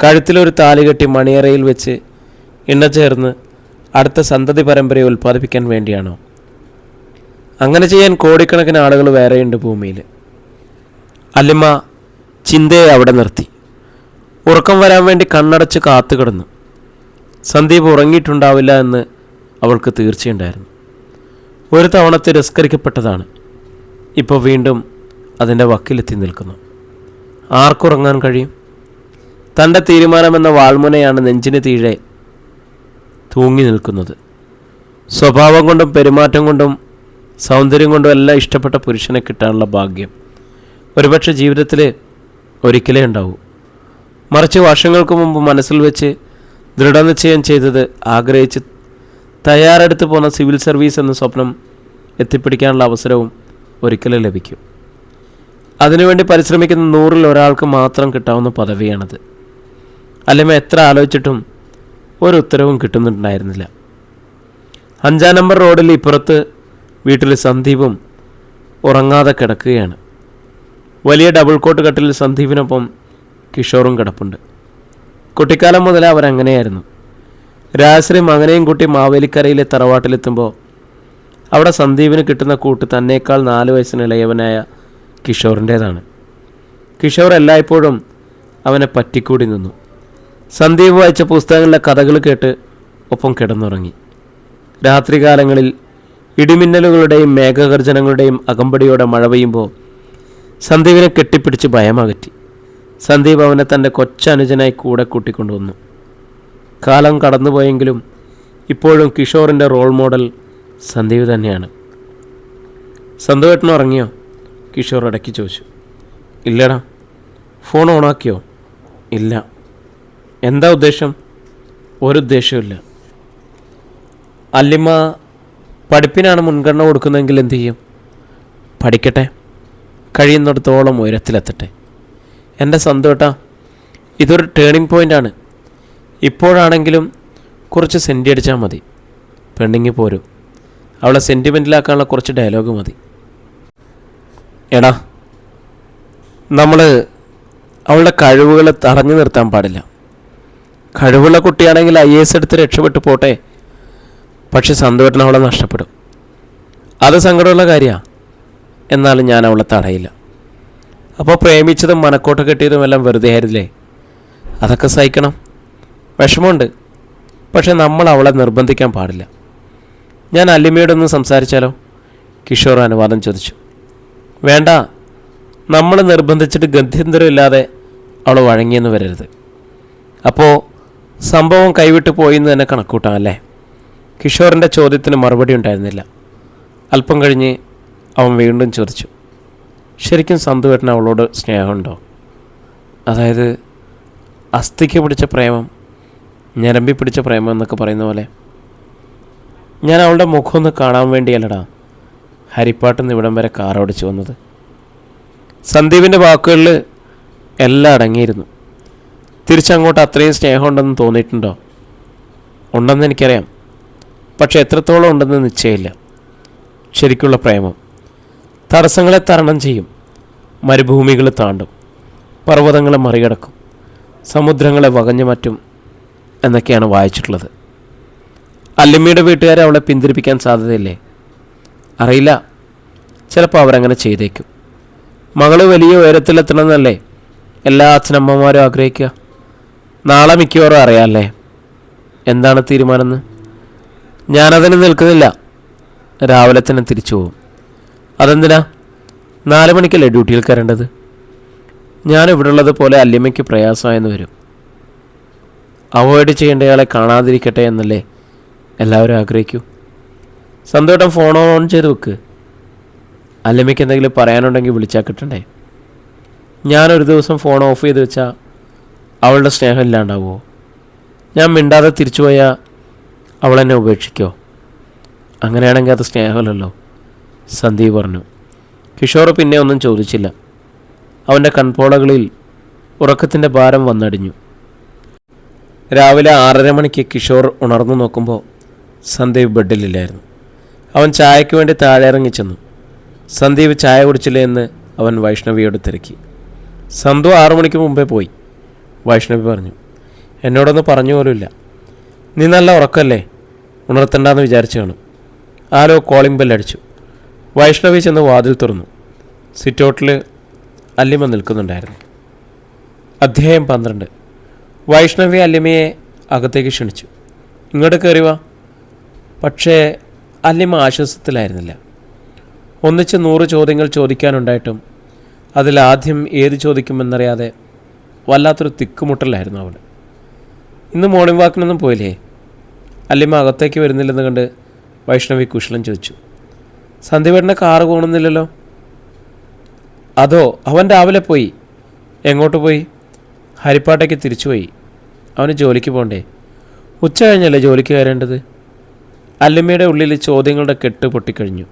കഴുത്തിലൊരു താലി കെട്ടി മണിയറയിൽ വെച്ച് ഇണചേർന്ന് അടുത്ത സന്തതി പരമ്പരയെ ഉൽപ്പാദിപ്പിക്കാൻ വേണ്ടിയാണോ? അങ്ങനെ ചെയ്യാൻ കോടിക്കണക്കിന് ആളുകൾ വേറെയുണ്ട് ഭൂമിയിൽ. അല്ലിമ ചിന്തയെ അവിടെ നിർത്തി. ഉറക്കം വരാൻ വേണ്ടി കണ്ണടച്ച് കാത്തു കിടന്നു. സന്ദീപ് ഉറങ്ങിയിട്ടുണ്ടാവില്ല എന്ന് അവൾക്ക് തീർച്ചയുണ്ടായിരുന്നു. ഒരു തവണ തിരസ്കരിക്കപ്പെട്ടതാണ്. ഇപ്പോൾ വീണ്ടും അതിൻ്റെ വക്കിലെത്തി നിൽക്കുന്നു. ആർക്കുറങ്ങാൻ കഴിയും? തൻ്റെ തീരുമാനമെന്ന വാൾമുനയാണ് നെഞ്ചിന് തീരെ തൂങ്ങി നിൽക്കുന്നത്. സ്വഭാവം കൊണ്ടും പെരുമാറ്റം കൊണ്ടും സൗന്ദര്യം കൊണ്ടും എല്ലാം ഇഷ്ടപ്പെട്ട പുരുഷനെ കിട്ടാനുള്ള ഭാഗ്യം ഒരുപക്ഷെ ജീവിതത്തിൽ ഒരിക്കലേ ഉണ്ടാവൂ. മറിച്ച് വർഷങ്ങൾക്ക് മുമ്പ് മനസ്സിൽ വെച്ച് ദൃഢനിശ്ചയം ചെയ്തത് ആഗ്രഹിച്ച് തയ്യാറെടുത്ത് പോകുന്ന സിവിൽ സർവീസ് എന്ന സ്വപ്നം എത്തിപ്പിടിക്കാനുള്ള അവസരവും ഒരിക്കലും ലഭിക്കും. അതിനുവേണ്ടി പരിശ്രമിക്കുന്ന 100-ൽ ഒരാൾക്ക് മാത്രം കിട്ടാവുന്ന പദവിയാണത്. അല്ലിമ എത്ര ആലോചിച്ചിട്ടും ഒരു ഉത്തരവും കിട്ടുന്നുണ്ടായിരുന്നില്ല. 5-ാം നമ്പർ റോഡിൽ ഇപ്പുറത്ത് വീട്ടിൽ സന്ദീപും ഉറങ്ങാതെ കിടക്കുകയാണ്. വലിയ ഡബിൾ കോട്ട് കട്ടിലിൽ സന്ദീപിനൊപ്പം കിഷോറും കിടപ്പുണ്ട്. കുട്ടിക്കാലം മുതലേ അവരങ്ങനെയായിരുന്നു. രാശ്രീ മകനെയും കൂട്ടി മാവേലിക്കരയിലെ തറവാട്ടിലെത്തുമ്പോൾ അവിടെ സന്ദീപിന് കിട്ടുന്ന കൂട്ട് തന്നേക്കാൾ 4 വയസ്സിന് ഇളയവനായ കിഷോറിൻ്റേതാണ്. കിഷോർ എല്ലായ്പ്പോഴും അവനെ പറ്റിക്കൂടി നിന്നു. സന്ദീപ് വായിച്ച പുസ്തകങ്ങളിലെ കഥകൾ കേട്ട് ഒപ്പം കിടന്നുറങ്ങി. രാത്രികാലങ്ങളിൽ ഇടിമിന്നലുകളുടെയും മേഘഗർജനങ്ങളുടെയും അകമ്പടിയോടെ മഴ പെയ്യുമ്പോൾ സന്ദീപിനെ കെട്ടിപ്പിടിച്ച് ഭയമകറ്റി. സന്ദീപ് അവനെ തൻ്റെ കൊച്ചനുജനായി കൂടെ കൂട്ടിക്കൊണ്ടുവന്നു. കാലം കടന്നുപോയെങ്കിലും ഇപ്പോഴും കിഷോറിൻ്റെ റോൾ മോഡൽ സന്ദീപ് തന്നെയാണ്. സന്ദീപേട്ടൻ ഉറങ്ങിയോ? കിഷോർ ഇടയ്ക്ക് ചോദിച്ചു. ഇല്ലടാ. ഫോൺ ഓണാക്കിയോ? ഇല്ല. എന്താ ഉദ്ദേശം? ഒരു ഉദ്ദേശമില്ല. അല്ലിമ്മ പഠിപ്പിനാണ് മുൻഗണന കൊടുക്കുന്നതെങ്കിൽ എന്തു ചെയ്യും? പഠിക്കട്ടെ, കഴിയുന്നിടത്തോളം ഉയരത്തിലെത്തട്ടെ. എൻ്റെ സന്തോട്ടാ, ഇതൊരു ടേണിംഗ് പോയിൻ്റാണ്. ഇപ്പോഴാണെങ്കിലും കുറച്ച് സെൻറ്റി അടിച്ചാൽ മതി. പെണ്ണിങ്ങി പോരും. അവളെ സെൻറ്റിമെൻറ്റിലാക്കാനുള്ള കുറച്ച് ഡയലോഗ് മതി. എടാ, നമ്മൾ അവളുടെ കഴിവുകളെ തടഞ്ഞു നിർത്താൻ പാടില്ല. കഴിവുള്ള കുട്ടിയാണെങ്കിൽ IAS എടുത്ത് രക്ഷപ്പെട്ടു പോട്ടെ. പക്ഷെ സന്തോഷത്തിന് അവളെ നഷ്ടപ്പെടും. അത് സങ്കടമുള്ള കാര്യമാണ്. എന്നാലും ഞാൻ അവളെ തടയില്ല. അപ്പോൾ പ്രേമിച്ചതും മനക്കോട്ട കെട്ടിയതും എല്ലാം വെറുതെ ആയിരുന്നില്ലേ? അതൊക്കെ സഹിക്കണം. വിഷമമുണ്ട്. പക്ഷെ നമ്മൾ അവളെ നിർബന്ധിക്കാൻ പാടില്ല. ഞാൻ അല്ലിമയോടൊന്ന് സംസാരിച്ചാലോ? കിഷോർ അനുവാദം ചോദിച്ചു. വേണ്ട, നമ്മൾ നിർബന്ധിച്ചിട്ട് ഗത്യന്തരമില്ലാതെ അവൾ വഴങ്ങിയെന്ന് വരരുത്. അപ്പോൾ സംഭവം കൈവിട്ട് പോയിന്ന് തന്നെ കണക്കൂട്ടാം അല്ലേ? കിഷോറിൻ്റെ ചോദ്യത്തിന് മറുപടി ഉണ്ടായിരുന്നില്ല. അല്പം കഴിഞ്ഞ് അവൻ വീണ്ടും ചോദിച്ചു. ശരിക്കും സന്തുവേട്ടന് അവളോട് സ്നേഹമുണ്ടോ? അതായത് അസ്ഥിക്ക് പിടിച്ച പ്രേമം, ഞരമ്പി പിടിച്ച പ്രേമം എന്നൊക്കെ പറയുന്ന പോലെ. ഞാൻ അവളുടെ മുഖമൊന്ന് കാണാൻ വേണ്ടിയല്ലടാ ഹരിപ്പാട്ടിൽ ഇവിടം വരെ കാർ ഓടിച്ചു വന്നത്. സന്ദീപിൻ്റെ വാക്കുകളിൽ എല്ലാം അടങ്ങിയിരുന്നു. തിരിച്ചങ്ങോട്ട് അത്രയും സ്നേഹമുണ്ടെന്ന് തോന്നിയിട്ടുണ്ടോ? ഉണ്ടെന്ന് എനിക്കറിയാം. പക്ഷെ എത്രത്തോളം ഉണ്ടെന്ന് നിശ്ചയമില്ല. ശരിക്കുള്ള പ്രേമം തടസ്സങ്ങളെ തരണം ചെയ്യും. മരുഭൂമികൾ താണ്ടും, പർവ്വതങ്ങളെ മറികടക്കും, സമുദ്രങ്ങളെ വകഞ്ഞു മാറ്റും എന്നൊക്കെയാണ് വായിച്ചിട്ടുള്ളത്. അല്ലിമ്മയുടെ വീട്ടുകാരെ അവളെ പിന്തിരിപ്പിക്കാൻ സാധ്യതയില്ലേ? അറിയില്ല. ചിലപ്പോൾ അവരങ്ങനെ ചെയ്തേക്കും. മകൾ വലിയ ഉയരത്തിലെത്തണമെന്നല്ലേ എല്ലാ അച്ഛനമ്മമാരും ആഗ്രഹിക്കുക. നാളെ മിക്കവാറും അറിയാമല്ലേ എന്താണ് തീരുമാനമെന്ന്? ഞാനതിന് നിൽക്കുന്നില്ല. രാവിലെ തന്നെ തിരിച്ചു പോകും. അതെന്തിനാ? 4 മണിക്കല്ലേ ഡ്യൂട്ടിയിൽ കയറേണ്ടത്? ഞാനിവിടെ ഉള്ളത് പോലെ അല്ലിമ്മയ്ക്ക് പ്രയാസമായെന്ന് വരും. അവോയ്ഡ് ചെയ്യേണ്ടയാളെ കാണാതിരിക്കട്ടെ എന്നല്ലേ എല്ലാവരും ആഗ്രഹിക്കൂ. സന്തോഷം ഫോൺ ഓൺ ചെയ്ത് വെക്ക്. അല്ലിമ്മയ്ക്ക് എന്തെങ്കിലും പറയാനുണ്ടെങ്കിൽ വിളിച്ചാൽ കിട്ടണ്ടേ? ഞാനൊരു ദിവസം ഫോൺ ഓഫ് ചെയ്ത് വെച്ചാൽ അവളുടെ സ്നേഹം ഇല്ലാണ്ടാവുമോ? ഞാൻ മിണ്ടാതെ തിരിച്ചു പോയാൽ അവളെന്നെ ഉപേക്ഷിക്കോ? അങ്ങനെയാണെങ്കിൽ അത് സ്നേഹമല്ലല്ലോ, സന്ദീപ് പറഞ്ഞു. കിഷോർ പിന്നെ ഒന്നും ചോദിച്ചില്ല. അവൻ്റെ കൺപോളകളിൽ ഉറക്കത്തിൻ്റെ ഭാരം വന്നടിഞ്ഞു. രാവിലെ 6:30 മണിക്ക് കിഷോർ ഉണർന്നു നോക്കുമ്പോൾ സന്ദീപ് ബെഡിലില്ലായിരുന്നു. അവൻ ചായയ്ക്ക് വേണ്ടി താഴെ ഇറങ്ങി ചെന്നു. സന്ദീപ് ചായ കുടിച്ചില്ലേ എന്ന് അവൻ വൈഷ്ണവിയോട് തിരക്കി. സന്തു 6 മണിക്ക് മുമ്പേ പോയി, വൈഷ്ണവി പറഞ്ഞു. എന്നോടൊന്ന് പറഞ്ഞു പോലുമില്ല. നീ നല്ല ഉറക്കല്ലേ, ഉണർത്തണ്ടെന്ന് വിചാരിച്ചു കാണും. ആരോ കോളിംഗ് ബെല്ലടിച്ചു. വൈഷ്ണവി ചെന്ന് വാതിൽ തുറന്നു. സിറ്റൗട്ടിൽ അല്ലിമ നിൽക്കുന്നുണ്ടായിരുന്നു. അധ്യായം 12. വൈഷ്ണവി അല്ലിമയെ അകത്തേക്ക് ക്ഷണിച്ചു. ഇങ്ങോട്ട് കയറി വാ. പക്ഷേ അല്ലിമ ആശ്വാസത്തിലായിരുന്നില്ല. ഒന്നിച്ച് 100 ചോദ്യങ്ങൾ ചോദിക്കാനുണ്ടായിട്ടും അതിലാദ്യം ഏത് ചോദിക്കുമെന്നറിയാതെ വല്ലാത്തൊരു തിക്കുമുട്ടലായിരുന്നു അവൾ. ഇന്ന് മോർണിംഗ് വാക്കിനൊന്നും പോയില്ലേ? അല്ലിമ അകത്തേക്ക് വരുന്നില്ലെന്ന് കണ്ട് വൈഷ്ണവി കുശലം ചോദിച്ചു. സന്ദീപേട്ടൻ്റെ കാറ് പോകുന്നില്ലല്ലോ? അതോ, അവൻ രാവിലെ പോയി. എങ്ങോട്ട് പോയി? ഹരിപ്പാട്ടേക്ക് തിരിച്ചുപോയി. അവന് ജോലിക്ക് പോകണ്ടേ? ഉച്ച കഴിഞ്ഞല്ലേ ജോലിക്ക് കയറേണ്ടത്? അല്ലിമയുടെ ഉള്ളിൽ ചോദ്യങ്ങളുടെ കെട്ട് പൊട്ടിക്കഴിഞ്ഞു.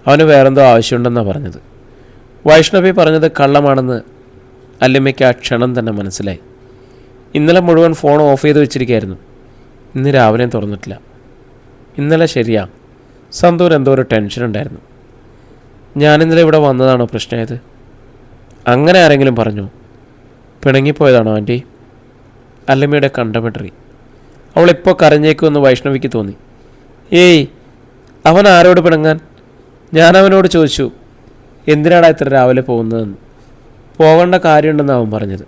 അവന് വേറെന്തോ ആവശ്യമുണ്ടെന്നാണ് പറഞ്ഞത്. വൈഷ്ണവി പറഞ്ഞത് കള്ളമാണെന്ന് അല്ലിമയ്ക്ക് ആ ക്ഷണം തന്നെ മനസ്സിലായി. ഇന്നലെ മുഴുവൻ ഫോൺ ഓഫ് ചെയ്ത് വെച്ചിരിക്കുകയായിരുന്നു. ഇന്ന് രാവിലെയും തുറന്നിട്ടില്ല. ഇന്നലെ ശരിയാ, സന്തൂർ എന്തോ ഒരു ടെൻഷൻ ഉണ്ടായിരുന്നു. ഞാനിന്നലെ ഇവിടെ വന്നതാണോ പ്രശ്നമായത്? അങ്ങനെ ആരെങ്കിലും പറഞ്ഞു? പിണങ്ങിപ്പോയതാണോ ആൻറ്റി? അല്ലിമയുടെ കണ്ടമിടറി. അവളിപ്പോൾ കരഞ്ഞേക്കുമെന്ന് വൈഷ്ണവിക്ക് തോന്നി. ഏയ്, അവൻ ആരോട് പിണങ്ങാൻ? ഞാൻ അവനോട് ചോദിച്ചു എന്തിനാടാ ഇത്ര രാവിലെ പോകുന്നതെന്ന്. പോകേണ്ട കാര്യമുണ്ടെന്ന് അവൻ പറഞ്ഞത്.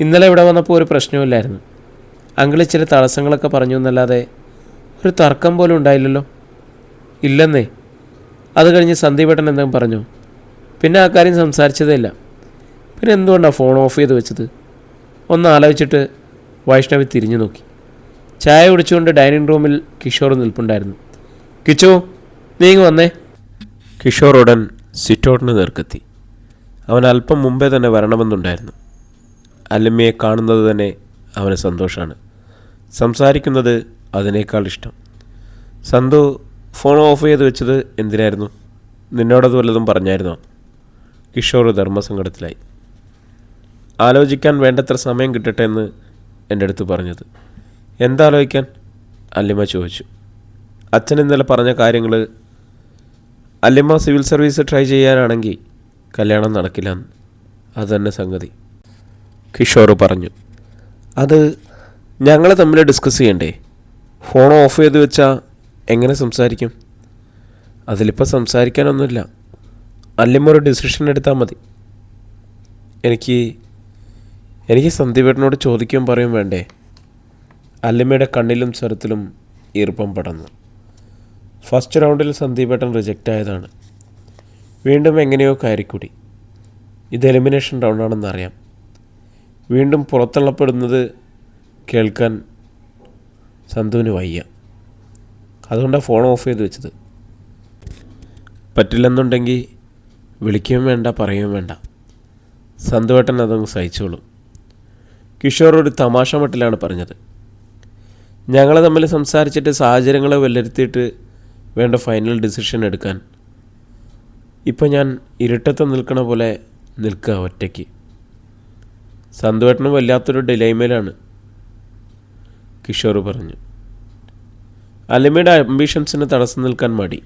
ഇന്നലെ ഇവിടെ വന്നപ്പോൾ ഒരു പ്രശ്നവുമില്ലായിരുന്നു. അങ്കിൾ ഇച്ചിരി തടസ്സങ്ങളൊക്കെ പറഞ്ഞു എന്നല്ലാതെ ഒരു തർക്കം പോലും ഉണ്ടായില്ലല്ലോ. ഇല്ലെന്നേ. അത് കഴിഞ്ഞ് സന്ദീപേട്ടൻ എന്തെങ്കിലും പറഞ്ഞു? പിന്നെ ആ കാര്യം സംസാരിച്ചതേ ഇല്ല. പിന്നെ എന്തുകൊണ്ടാണ് ഫോൺ ഓഫ് ചെയ്ത് വെച്ചത്? ഒന്ന് ആലോചിച്ചിട്ട് വൈഷ്ണവി തിരിഞ്ഞു നോക്കി. ചായ കുടിച്ചുകൊണ്ട് ഡൈനിങ് റൂമിൽ കിഷോർ നിൽപ്പുണ്ടായിരുന്നു. കിച്ചു, നീങ്ങ് വന്നേ. കിഷോർ ഉടൻ സിറ്റൗട്ടിന് നേർക്കെത്തി. അവൻ അല്പം മുമ്പേ തന്നെ വരണമെന്നുണ്ടായിരുന്നു. അല്ലിമയെ കാണുന്നത് തന്നെ അവന് സന്തോഷമാണ്. സംസാരിക്കുന്നത് അതിനേക്കാൾ ഇഷ്ടം. സന്തു, ഫോൺ ഓഫ് ചെയ്ത് വെച്ചത് എന്തിനായിരുന്നു? നിന്നോടത് വല്ലതും പറഞ്ഞായിരുന്നോ? കിഷോർ ധർമ്മസങ്കടത്തിലായി. ആലോചിക്കാൻ വേണ്ടത്ര സമയം കിട്ടട്ടെ എന്ന് എൻ്റെ അടുത്ത് പറഞ്ഞത്. എന്താലോചിക്കാൻ? അല്ലിമ ചോദിച്ചു. അച്ഛൻ ഇന്നലെ പറഞ്ഞ കാര്യങ്ങൾ. അല്ലിമ സിവിൽ സർവീസ് ട്രൈ ചെയ്യാനാണെങ്കിൽ കല്യാണം നടക്കില്ലെന്ന്. അത് തന്നെ സംഗതി, കിഷോർ പറഞ്ഞു. അത് ഞങ്ങൾ തമ്മിൽ ഡിസ്കസ് ചെയ്യണ്ടേ? ഫോൺ ഓഫ് ചെയ്ത് വെച്ചാൽ എങ്ങനെ സംസാരിക്കും? അതിലിപ്പോൾ സംസാരിക്കാനൊന്നുമില്ല. അല്ലിമ ഒരു ഡിസിഷൻ എടുത്താൽ മതി. എനിക്ക് സന്ദീപേട്ടനോട് ചോദിക്കുകയും പറയും വേണ്ടേ? അല്ലിമയുടെ കണ്ണിലും സ്വരത്തിലും ഈർപ്പം പടർന്നു. ഫസ്റ്റ് റൗണ്ടിൽ സന്ദീപേട്ടൻ റിജക്റ്റ് ആയതാണ്. വീണ്ടും എങ്ങനെയോ കയറിക്കൂടി. ഇത് എലിമിനേഷൻ റൗണ്ടാണെന്നറിയാം. വീണ്ടും പുറത്തള്ളപ്പെടുന്നത് കേൾക്കാൻ സന്തുവിന് വയ്യ. അതുകൊണ്ടാണ് ഫോൺ ഓഫ് ചെയ്ത് വെച്ചത്. പറ്റില്ലെന്നുണ്ടെങ്കിൽ വിളിക്കുകയും വേണ്ട, പറയുകയും വേണ്ട. സന്തുവേട്ടൻ അതങ്ങ് സഹിച്ചോളും. കിഷോർ ഒരു തമാശ മട്ടിലാണ് പറഞ്ഞത്. ഞങ്ങൾ തമ്മിൽ സംസാരിച്ചിട്ട് സാഹചര്യങ്ങളെ വിലയിരുത്തിയിട്ട് വേണ്ട ഫൈനൽ ഡിസിഷൻ എടുക്കാൻ. ഇപ്പം ഞാൻ ഇരുട്ടത്ത് നിൽക്കണ പോലെ നിൽക്കുക ഒറ്റയ്ക്ക്. സന്തുവേട്ടനും വല്ലാത്തൊരു ഡിലൈമയിലാണ്, കിഷോർ പറഞ്ഞു. അല്ലിമയുടെ അംബീഷൻസിന് തടസ്സം നിൽക്കാൻ മടി.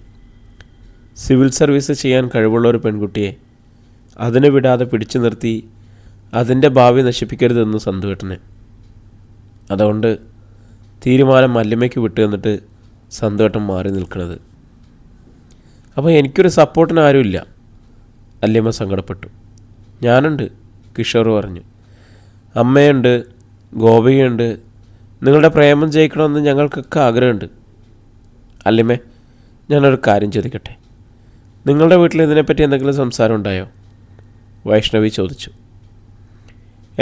സിവിൽ സർവീസ് ചെയ്യാൻ കഴിവുള്ള ഒരു പെൺകുട്ടിയെ അതിനെ വിടാതെ പിടിച്ചു നിർത്തി അതിൻ്റെ ഭാവി നശിപ്പിക്കരുതെന്ന് സന്തുവേട്ടനെ. അതുകൊണ്ട് തീരുമാനം അല്ലിമയ്ക്ക് വിട്ടു തന്നിട്ട് സന്തുവേട്ടൻ മാറി നിൽക്കുന്നത്. അപ്പോൾ എനിക്കൊരു സപ്പോർട്ടിന് ആരുമില്ല. അല്ലിമ സങ്കടപ്പെട്ടു. ഞാനുണ്ട്, കിഷോർ പറഞ്ഞു. അമ്മയുണ്ട്, ഗോപികയുണ്ട്. നിങ്ങളുടെ പ്രേമം ജയിക്കണമെന്ന് ഞങ്ങൾക്കൊക്കെ ആഗ്രഹമുണ്ട്. അല്ലിമേ, ഞാനൊരു കാര്യം ചോദിക്കട്ടെ? നിങ്ങളുടെ വീട്ടിൽ ഇതിനെപ്പറ്റി എന്തെങ്കിലും സംസാരം ഉണ്ടായോ? വൈഷ്ണവി ചോദിച്ചു.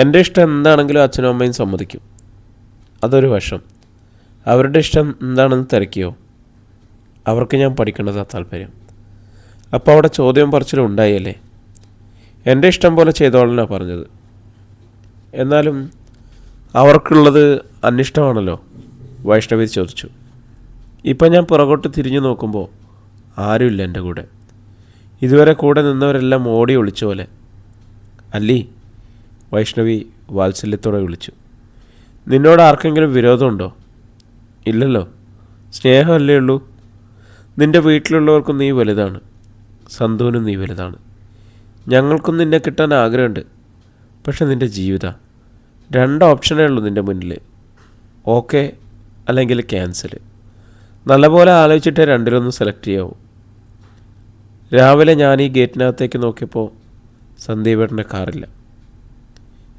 എൻ്റെ ഇഷ്ടം എന്താണെങ്കിലും അച്ഛനും അമ്മയും സമ്മതിക്കും. അതൊരു വശം. അവരുടെ ഇഷ്ടം എന്താണെന്ന് തിരക്കിയോ? അവർക്ക് ഞാൻ പഠിക്കേണ്ടതാണ് താല്പര്യം. അപ്പോൾ അവിടെ ചോദ്യം പറച്ചിലും ഉണ്ടായല്ലേ? എൻ്റെ ഇഷ്ടം പോലെ ചെയ്തോളാനാണ് പറഞ്ഞത്. എന്നാലും അവർക്കുള്ളത് അനിഷ്ടമാണല്ലോ, വൈഷ്ണവി ചോദിച്ചു. ഇപ്പം ഞാൻ പുറകോട്ട് തിരിഞ്ഞു നോക്കുമ്പോൾ ആരുമില്ല എൻ്റെ കൂടെ. ഇതുവരെ കൂടെ നിന്നവരെല്ലാം ഓടി ഒളിച്ച പോലെ. അല്ലി, വൈഷ്ണവി വാത്സല്യത്തോടെ വിളിച്ചു. നിന്നോട് ആർക്കെങ്കിലും വിരോധമുണ്ടോ? ഇല്ലല്ലോ, സ്നേഹമല്ലേ ഉള്ളൂ. നിൻ്റെ വീട്ടിലുള്ളവർക്കും നീ വലുതാണ്, സന്തുവിനും നീ വലുതാണ്. ഞങ്ങൾക്കും നിന്നെ കിട്ടാൻ ആഗ്രഹമുണ്ട്. പക്ഷെ നിൻ്റെ ജീവിതം, 2 ഓപ്ഷനേ ഉള്ളൂ നിൻ്റെ മുന്നിൽ. ഓക്കെ അല്ലെങ്കിൽ ക്യാൻസൽ. നല്ലപോലെ ആലോചിച്ചിട്ടേ രണ്ടിലൊന്ന് സെലക്ട് ചെയ്യാവൂ. രാവിലെ ഞാൻ ഈ ഗേറ്റിനകത്തേക്ക് നോക്കിയപ്പോൾ സന്ദീപേട്ടൻ്റെ കാറില്ല.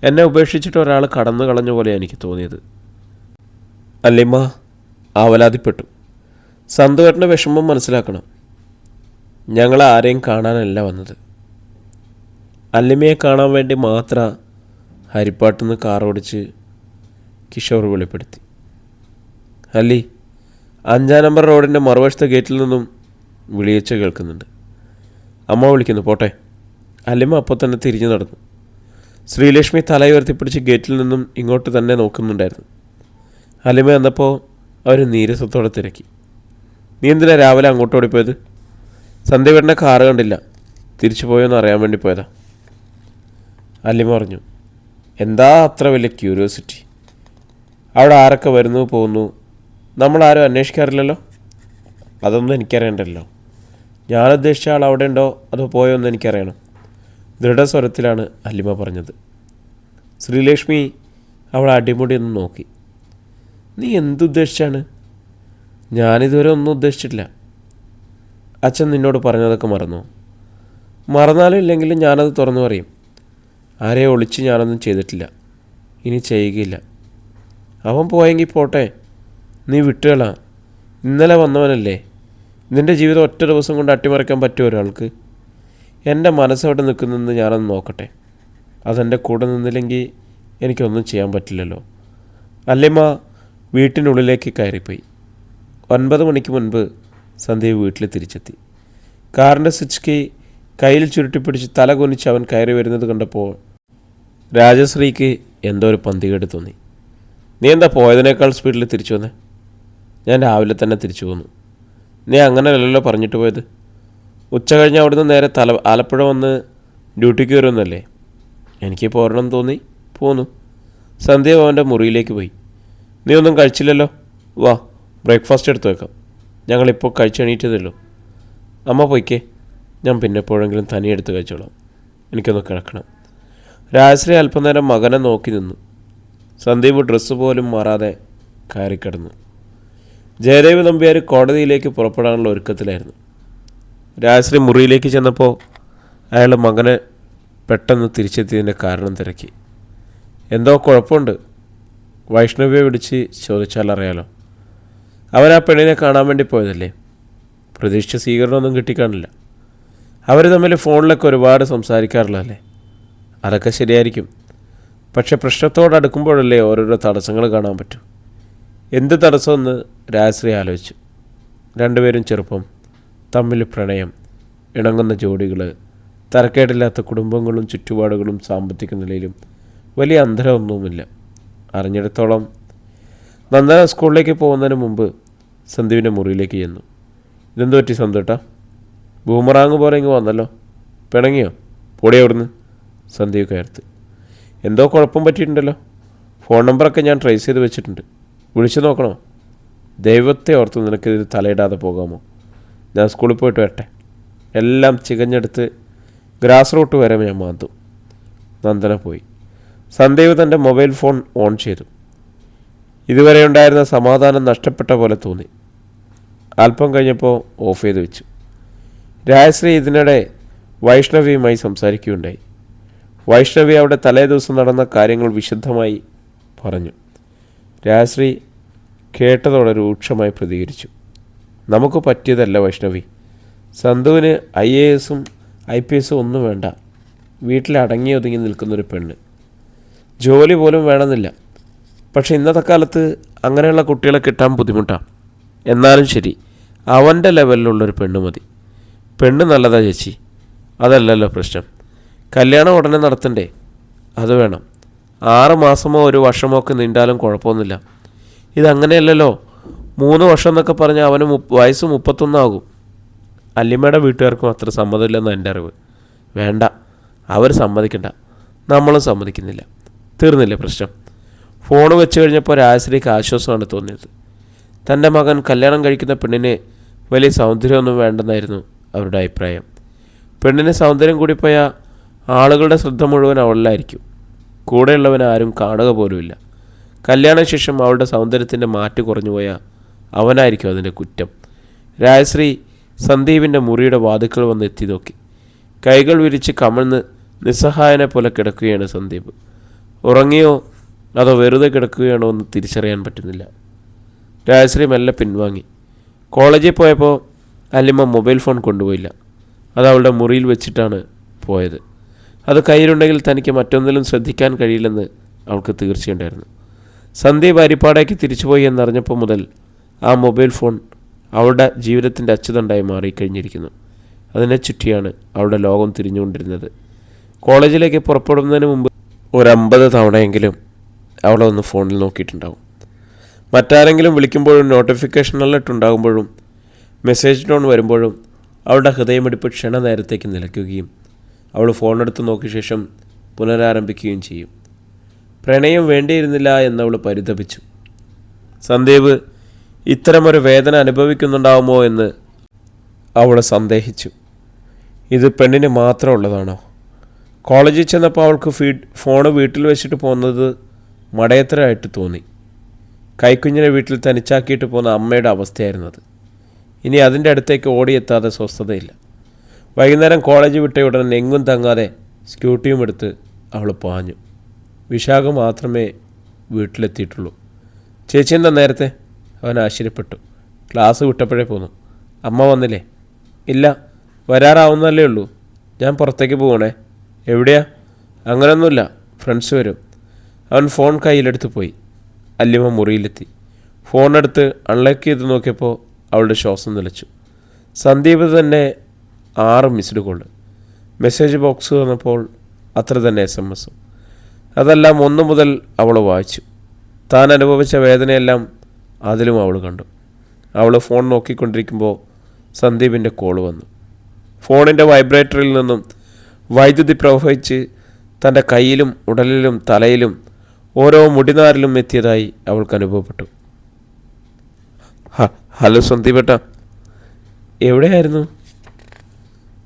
എന്നെ ഉപേക്ഷിച്ചിട്ട് ഒരാൾ കടന്നു കളഞ്ഞ പോലെ എനിക്ക് തോന്നിയത്. അല്ലിമ ആവലാതിപ്പെട്ടു. സന്തുവേട്ടൻ്റെ വിഷമം മനസ്സിലാക്കണം. ഞങ്ങൾ ആരെയും കാണാനല്ല വന്നത്. അല്ലിമയെ കാണാൻ വേണ്ടി മാത്രം ഹരിപ്പാട്ടുനിന്ന് കാർ ഓടിച്ച് കിഷോർ വെളിപ്പെടുത്തി. അല്ലി, 5-ാം നമ്പർ റോഡിൻ്റെ മറുവശത്തെ ഗേറ്റിൽ നിന്നും വിളിയച്ച് കേൾക്കുന്നുണ്ട്. അമ്മ വിളിക്കുന്നു, പോട്ടെ. അല്ലിമ അപ്പോൾ തന്നെ തിരിഞ്ഞു നടന്നു. ശ്രീലക്ഷ്മി തലയുയർത്തിപ്പിടിച്ച് ഗേറ്റിൽ നിന്നും ഇങ്ങോട്ട് തന്നെ നോക്കുന്നുണ്ടായിരുന്നു. അല്ലിമ എന്നപ്പോൾ അവർ നീരസത്തോടെ തിരക്കി. നീ എന്തിനാ രാവിലെ അങ്ങോട്ട് ഓടിപ്പോയത്? സന്ധ്യവേട്ടൻ്റെ കാറ് കണ്ടില്ല, തിരിച്ചു പോയോന്ന് അറിയാൻ വേണ്ടി പോയതാ. അല്ലിമ പറഞ്ഞു. എന്താ അത്ര വലിയ ക്യൂരിയോസിറ്റി? അവിടെ ആരൊക്കെ വരുന്നു പോകുന്നു നമ്മളാരും അന്വേഷിക്കാറില്ലല്ലോ. അതൊന്നും എനിക്കറിയണ്ടല്ലോ. ഞാൻ ഉദ്ദേശിച്ച ആൾ അവിടെ ഉണ്ടോ അതോ പോയോ എന്ന് എനിക്കറിയണം. ദൃഢസ്വരത്തിലാണ് അല്ലിമ പറഞ്ഞത്. ശ്രീലക്ഷ്മി അവളെ അടിമുടി ഒന്ന് നോക്കി. നീ എന്തുദ്ദേശിച്ചാണ്? ഞാനിതുവരെ ഒന്നും ഉദ്ദേശിച്ചിട്ടില്ല. അച്ഛൻ നിന്നോട് പറഞ്ഞതൊക്കെ മറന്നോ? മറന്നാലും ഇല്ലെങ്കിലും ഞാനത് തുറന്നു പറയും. ആരെയോ ഒളിച്ച് ഞാനൊന്നും ചെയ്തിട്ടില്ല, ഇനി ചെയ്യുകയില്ല. അവൻ പോയെങ്കിൽ പോട്ടെ, നീ വിട്ടുകളാ. ഇന്നലെ വന്നവനല്ലേ. നിൻ്റെ ജീവിതം ഒറ്റ ദിവസം കൊണ്ട് അട്ടിമറിക്കാൻ പറ്റുമോ ഒരാൾക്ക്? എൻ്റെ മനസ്സവിടെ നിൽക്കുന്നെന്ന് ഞാനൊന്ന് നോക്കട്ടെ. അതെൻ്റെ കൂടെ നിന്നില്ലെങ്കിൽ എനിക്കൊന്നും ചെയ്യാൻ പറ്റില്ലല്ലോ. അല്ലിമ വീട്ടിനുള്ളിലേക്ക് കയറിപ്പോയി. 9 മണിക്ക് മുൻപ് സന്ധ്യ വീട്ടിൽ തിരിച്ചെത്തി. കാറിൻ്റെ സ്വിച്ച് കീ കയ്യിൽ ചുരുട്ടിപ്പിടിച്ച് തല കുനിച്ച് അവൻ കയറി വരുന്നത് കണ്ടപ്പോൾ രാജശ്രീക്ക് എന്തോ ഒരു പന്തികേട് തോന്നി. നീ എന്താ പോയതിനേക്കാൾ സ്പീഡിൽ തിരിച്ചു വന്നേ? ഞാൻ രാവിലെ തന്നെ തിരിച്ചു പോന്നു. നീ അങ്ങനെയല്ലല്ലോ പറഞ്ഞിട്ട് പോയത്. ഉച്ച കഴിഞ്ഞ് അവിടുന്ന് നേരെ ആലപ്പുഴ വന്ന് ഡ്യൂട്ടിക്ക് വരുമെന്നല്ലേ? എനിക്ക് പോരണം തോന്നി പോന്നു. സന്ധ്യ അവൻ്റെ മുറിയിലേക്ക് പോയി. നീ ഒന്നും കഴിച്ചില്ലല്ലോ, വാ ബ്രേക്ക്ഫാസ്റ്റ് എടുത്തു വെക്കാം. ഞങ്ങളിപ്പോൾ കഴിച്ചെണീറ്റതല്ലോ. അമ്മ പോയിക്കേ, ഞാൻ പിന്നെ എപ്പോഴെങ്കിലും തനിയെടുത്ത് കഴിച്ചോളാം. എനിക്കൊന്ന് കിടക്കണം. രാജശ്രീ അല്പനേരം മകനെ നോക്കി നിന്നു. സന്ദീപ് ഡ്രസ്സ് പോലും മാറാതെ കയറിക്കിടന്നു. ജയദേവ് നമ്പ്യാർ കോടതിയിലേക്ക് പുറപ്പെടാനുള്ള ഒരുക്കത്തിലായിരുന്നു. രാജശ്രീ മുറിയിലേക്ക് ചെന്നപ്പോൾ അയാൾ മകനെ പെട്ടെന്ന് തിരിച്ചെത്തിയതിൻ്റെ കാരണം തിരക്കി. എന്തോ കുഴപ്പമുണ്ട്. വൈഷ്ണവിയെ വിളിച്ച് ചോദിച്ചാൽ അറിയാലോ. അവൻ ആ പെണ്ണിനെ കാണാൻ വേണ്ടി പോയതല്ലേ. പ്രതീക്ഷിച്ച സ്വീകരണമൊന്നും കിട്ടിക്കാണില്ല. അവർ തമ്മിൽ ഫോണിലൊക്കെ ഒരുപാട് സംസാരിക്കാറുള്ളതല്ലേ. അതൊക്കെ ശരിയായിരിക്കും. പക്ഷെ പ്രശ്നത്തോടടുക്കുമ്പോഴല്ലേ ഓരോരോ തടസ്സങ്ങൾ കാണാൻ പറ്റും. എന്ത് തടസ്സമെന്ന് രാജശ്രീ ആലോചിച്ചു. രണ്ടുപേരും ചെറുപ്പം, തമ്മിൽ പ്രണയം, ഇണങ്ങുന്ന ജോഡികൾ, തരക്കേടില്ലാത്ത കുടുംബങ്ങളും ചുറ്റുപാടുകളും സാമ്പത്തിക നിലയിലും വലിയ അന്തരമൊന്നുമില്ല. അറിഞ്ഞിടത്തോളം നന്ദന സ്കൂളിലേക്ക് പോകുന്നതിന് മുമ്പ് സന്ദീപിൻ്റെ മുറിയിലേക്ക് ചെന്നു. ഇതെന്തു പറ്റി സന്ദീട്ടാ? ബൂമറാങ് പോലെ ഇങ്ങ് വന്നല്ലോ. പിണങ്ങിയോ? പൊടി അവിടുന്ന്. സന്ദീപ് കയർത്ത്. എന്തോ കുഴപ്പം പറ്റിയിട്ടുണ്ടല്ലോ. ഫോൺ നമ്പറൊക്കെ ഞാൻ ട്രേസ് ചെയ്ത് വെച്ചിട്ടുണ്ട്. വിളിച്ചു നോക്കണോ? ദൈവത്തെ ഓർത്ത് നിനക്കിത് തലയിടാതെ പോകാമോ? ഞാൻ സ്കൂളിൽ പോയിട്ട് വരട്ടെ. എല്ലാം ചികഞ്ഞെടുത്ത് ഗ്രാസ് റൂട്ട് വരെ ഞാൻ മാന്തും. നന്ദന പോയി. സന്ദീപ് തൻ്റെ മൊബൈൽ ഫോൺ ഓൺ ചെയ്തു. ഇതുവരെ ഉണ്ടായിരുന്ന സമാധാനം നഷ്ടപ്പെട്ട പോലെ തോന്നി. അല്പം കഴിഞ്ഞപ്പോൾ ഓഫ് ചെയ്ത് വെച്ചു. രാജശ്രീ ഇതിനിടെ വൈഷ്ണവിയുമായി സംസാരിക്കുകയുണ്ടായി. വൈഷ്ണവി അവിടെ തലേ ദിവസം നടന്ന കാര്യങ്ങൾ വിശദമായി പറഞ്ഞു. രാജശ്രീ കേട്ടതോടെ രൂക്ഷമായി പ്രതികരിച്ചു. നമുക്ക് പറ്റിയതല്ല വൈഷ്ണവി. സന്തുവിന് IAS IPS ഒന്നും വേണ്ട. വീട്ടിൽ അടങ്ങി ഒതുങ്ങി നിൽക്കുന്നൊരു പെണ്ണ്. ജോലി പോലും വേണമെന്നില്ല. പക്ഷെ ഇന്നത്തെ കാലത്ത് അങ്ങനെയുള്ള കുട്ടികളെ കിട്ടാൻ ബുദ്ധിമുട്ടാണ്. എന്നാലും ശരി, അവൻ്റെ ലെവലിലുള്ളൊരു പെണ്ണ് മതി. പെണ്ണ് നല്ലതാ ചേച്ചി, അതല്ലല്ലോ പ്രശ്നം. കല്യാണം ഉടനെ നടത്തണ്ടേ? അത് വേണം. 6 മാസമോ 1 വർഷമോ ഒക്കെ നീണ്ടാലും കുഴപ്പമൊന്നുമില്ല. ഇതങ്ങനെയല്ലല്ലോ. 3 വർഷം എന്നൊക്കെ പറഞ്ഞാൽ അവന് വയസ്സ് 31 ആകും. അല്ലിമയുടെ വീട്ടുകാർക്കും അത്ര സമ്മതമില്ലെന്ന് എൻ്റെ അറിവ്. വേണ്ട, അവർ സമ്മതിക്കണ്ട, നമ്മളും സമ്മതിക്കുന്നില്ല. തീർന്നില്ലേ പ്രശ്നം? ഫോൺ വെച്ച് കഴിഞ്ഞപ്പോൾ രാജശ്രീക്ക് ആശ്വാസമാണ് തോന്നിയത്. തൻ്റെ മകൻ കല്യാണം കഴിക്കുന്ന പെണ്ണിന് വലിയ സൗന്ദര്യമൊന്നും വേണ്ടെന്നായിരുന്നു അവരുടെ അഭിപ്രായം. പെണ്ണിന് സൗന്ദര്യം കൂടിപ്പോയാൽ ആളുകളുടെ ശ്രദ്ധ മുഴുവൻ അവളിലായിരിക്കും. കൂടെയുള്ളവൻ ആരും കാണുക പോലുമില്ല. കല്യാണശേഷം അവളുടെ സൗന്ദര്യത്തിൻ്റെ മാറ്റ് കുറഞ്ഞു പോയാൽ അവനായിരിക്കും അതിൻ്റെ കുറ്റം. രാജശ്രീ സന്ദീപിൻ്റെ മുറിയുടെ വാതിക്കൽ വന്ന് എത്തി നോക്കി. കൈകൾ വിരിച്ച് കമഴ്ന്ന് നിസ്സഹായനെ പോലെ കിടക്കുകയാണ് സന്ദീപ്. ഉറങ്ങിയോ അതോ വെറുതെ കിടക്കുകയാണോ എന്ന് തിരിച്ചറിയാൻ പറ്റുന്നില്ല. രാജശ്രീ മെല്ലെ പിൻവാങ്ങി. കോളേജിൽ പോയപ്പോൾ അല്ലിമ മൊബൈൽ ഫോൺ കൊണ്ടുപോയില്ല. അത് അവളുടെ മുറിയിൽ വെച്ചിട്ടാണ് പോയത്. അത് കയ്യിലുണ്ടെങ്കിൽ തനിക്ക് മറ്റൊന്നിലും ശ്രദ്ധിക്കാൻ കഴിയില്ലെന്ന് അവൾക്ക് തീർച്ചയുണ്ടായിരുന്നു. സന്ദീപ് അരിപ്പാടേക്ക് തിരിച്ചുപോയി എന്നറിഞ്ഞപ്പോൾ മുതൽ ആ മൊബൈൽ ഫോൺ അവളുടെ ജീവിതത്തിൻ്റെ അച്ചുതണ്ടായി മാറിക്കഴിഞ്ഞിരിക്കുന്നു. അതിനെ ചുറ്റിയാണ് അവളുടെ ലോകം തിരിഞ്ഞുകൊണ്ടിരുന്നത്. കോളേജിലേക്ക് പുറപ്പെടുന്നതിന് മുമ്പ് ഒരു 50 തവണയെങ്കിലും അവളൊന്ന് ഫോണിൽ നോക്കിയിട്ടുണ്ടാവും. മറ്റാരെങ്കിലും വിളിക്കുമ്പോഴും നോട്ടിഫിക്കേഷൻ അലർട്ട് ഉണ്ടാകുമ്പോഴും മെസ്സേജ് ടോൺ വരുമ്പോഴും അവളുടെ ഹൃദയമിടിപ്പ് ക്ഷണനേരത്തേക്ക് നിലയ്ക്കുകയും അവൾ ഫോണെടുത്ത് നോക്കിയ ശേഷം പുനരാരംഭിക്കുകയും ചെയ്യും. പ്രണയം വേണ്ടിയിരുന്നില്ല എന്നവൾ പരിതപിച്ചു. സന്ദീപ് ഇത്തരമൊരു വേദന അനുഭവിക്കുന്നുണ്ടാവുമോ എന്ന് അവൾ സന്ദേഹിച്ചു. ഇത് പെണ്ണിന് മാത്രമുള്ളതാണോ? കോളേജിൽ ചെന്നപ്പോൾ അവൾക്ക് ഫോണ് വീട്ടിൽ വെച്ചിട്ട് പോകുന്നത് മടയത്തരമായിട്ട് തോന്നി. കൈക്കുഞ്ഞിനെ വീട്ടിൽ തനിച്ചാക്കിയിട്ട് പോകുന്ന അമ്മയുടെ അവസ്ഥയായിരുന്നത്. ഇനി അതിൻ്റെ അടുത്തേക്ക് ഓടിയെത്താതെ സ്വസ്ഥതയില്ല. വൈകുന്നേരം കോളേജ് വിട്ട ഉടനെ എങ്ങും തങ്ങാതെ സ്കൂട്ടിയും എടുത്ത് അവൾ പാഞ്ഞു. വിശാഖ മാത്രമേ വീട്ടിലെത്തിയിട്ടുള്ളൂ. ചേച്ചി എന്താ നേരത്തെ? അവൻ ആശ്ചര്യപ്പെട്ടു. ക്ലാസ് വിട്ടപ്പോഴേ പോന്നു. അമ്മ വന്നില്ലേ? ഇല്ല, വരാറാവുന്നല്ലേ ഉള്ളൂ. ഞാൻ പുറത്തേക്ക് പോകണേ. എവിടെയാ? അങ്ങനെയൊന്നുമില്ല, ഫ്രണ്ട്സ് വരും. അവൻ ഫോൺ കയ്യിലെടുത്ത് പോയി. അല്ലിമ മുറിയിലെത്തി. ഫോണെടുത്ത് അൺലോക്ക് ചെയ്ത് നോക്കിയപ്പോൾ അവളുടെ ശ്വാസം നിലച്ചു. സന്ദീപ് തന്നെ 6 മിസ്ഡ് കോൾ. മെസ്സേജ് ബോക്സ് വന്നപ്പോൾ അത്ര തന്നെ SMS. അതെല്ലാം 1 മുതൽ അവൾ വായിച്ചു. താൻ അനുഭവിച്ച വേദനയെല്ലാം അതിലും അവൾ കണ്ടു. അവൾ ഫോൺ നോക്കിക്കൊണ്ടിരിക്കുമ്പോൾ സന്ദീപിൻ്റെ കോൾ വന്നു. ഫോണിൻ്റെ വൈബ്രേറ്ററിൽ നിന്നും വൈദ്യുതി പ്രവഹിച്ച് തൻ്റെ കയ്യിലും ഉടലിലും തലയിലും ഓരോ മുടിനാരിലും എത്തിയതായി അവൾക്ക് അനുഭവപ്പെട്ടു. ഹലോ സന്ദീപേട്ട, എവിടെയായിരുന്നു?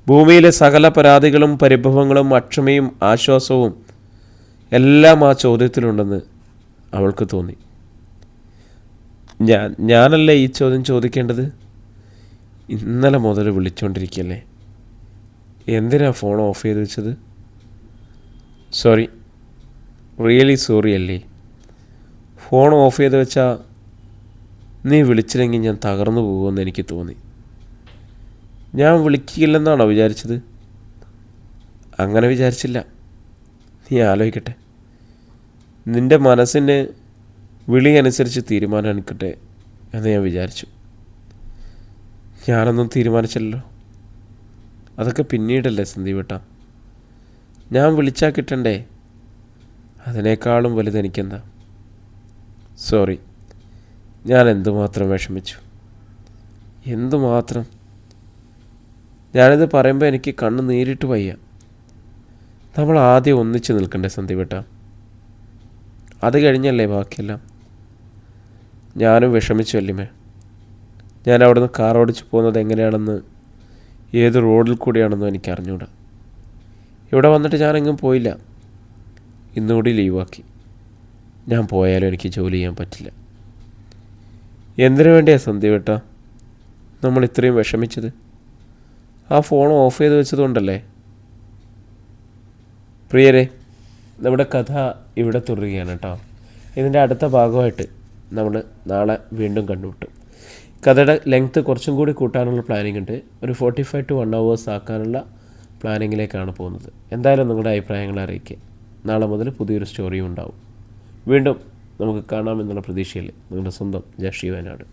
ഭൂമിയിലെ സകല പരാതികളും പരിഭവങ്ങളും അക്ഷമയും ആശ്വാസവും എല്ലാം ആ ചോദ്യത്തിലുണ്ടെന്ന് അവൾക്ക് തോന്നി. ഞാനല്ലേ ഈ ചോദ്യം ചോദിക്കേണ്ടത്? ഇന്നലെ മുതൽ വിളിച്ചുകൊണ്ടിരിക്കുകയല്ലേ. എന്തിനാ ഫോൺ ഓഫ് ചെയ്ത് വെച്ചത്? സോറി, റിയലി സോറി അല്ലേ. ഫോൺ ഓഫ് ചെയ്ത് വെച്ചാൽ നീ വിളിച്ചില്ലെങ്കിൽ ഞാൻ തകർന്നു പോകുമെന്ന് എനിക്ക് തോന്നി. ഞാൻ വിളിക്കില്ലെന്നാണോ വിചാരിച്ചത്? അങ്ങനെ വിചാരിച്ചില്ല. നീ ആലോചിക്കട്ടെ. നിൻ്റെ മനസ്സിന് വിളി അനുസരിച്ച് തീരുമാനം എടുക്കട്ടെ എന്ന് ഞാൻ വിചാരിച്ചു. ഞാനൊന്നും തീരുമാനിച്ചല്ലോ. അതൊക്കെ പിന്നീടല്ലേ സന്ദീപേട്ട. ഞാൻ വിളിച്ചാൽ കിട്ടണ്ടേ? അതിനേക്കാളും വലുതെനിക്കെന്താ. സോറി, ഞാൻ എന്തുമാത്രം വിഷമിച്ചു, എന്തുമാത്രം. ഞാനിത് പറയുമ്പോൾ എനിക്ക് കണ്ണ് നേരിട്ട് വയ്യ. നമ്മൾ ആദ്യം ഒന്നിച്ച് നിൽക്കണ്ടേ സന്ദീപേട്ട? അത് കഴിഞ്ഞല്ലേ ബാക്കിയെല്ലാം. ഞാനും വിഷമിച്ചു അല്ലിമേ. ഞാൻ അവിടുന്ന് കാർ ഓടിച്ച് പോകുന്നത് എങ്ങനെയാണെന്ന്, ഏത് റോഡിൽ കൂടിയാണെന്നും എനിക്ക് അറിഞ്ഞൂടാ. ഇവിടെ വന്നിട്ട് ഞാനെങ്ങും പോയില്ല. ഇന്നുകൂടി ലീവാക്കി. ഞാൻ പോയാലും എനിക്ക് ജോലി ചെയ്യാൻ പറ്റില്ല. എന്തിനു വേണ്ടിയാണ് സന്ദീപേട്ട നമ്മൾ ഇത്രയും വിഷമിച്ചത്? ആ ഫോൺ ഓഫ് ചെയ്ത് വെച്ചതുകൊണ്ടല്ലേ? പ്രിയരെ, നമ്മുടെ കഥ ഇവിടെ തുടരുകയാണ് കേട്ടോ. ഇതിൻ്റെ അടുത്ത ഭാഗമായിട്ട് നമ്മൾ നാളെ വീണ്ടും കണ്ടുമുട്ടും. കഥയുടെ ലെങ്ത്ത് കുറച്ചും കൂടി കൂട്ടാനുള്ള പ്ലാനിങ് ഉണ്ട്. ഒരു 45 to 1 hours ആക്കാനുള്ള പ്ലാനിങ്ങിലേക്കാണ് പോകുന്നത്. എന്തായാലും നിങ്ങളുടെ അഭിപ്രായങ്ങൾ അറിയിക്കുക. നാളെ മുതൽ പുതിയൊരു സ്റ്റോറിയും ഉണ്ടാവും. വീണ്ടും നമുക്ക് കാണാമെന്നുള്ള പ്രതീക്ഷയിൽ നിങ്ങളുടെ സ്വന്തം ജാഷി വയനാട്.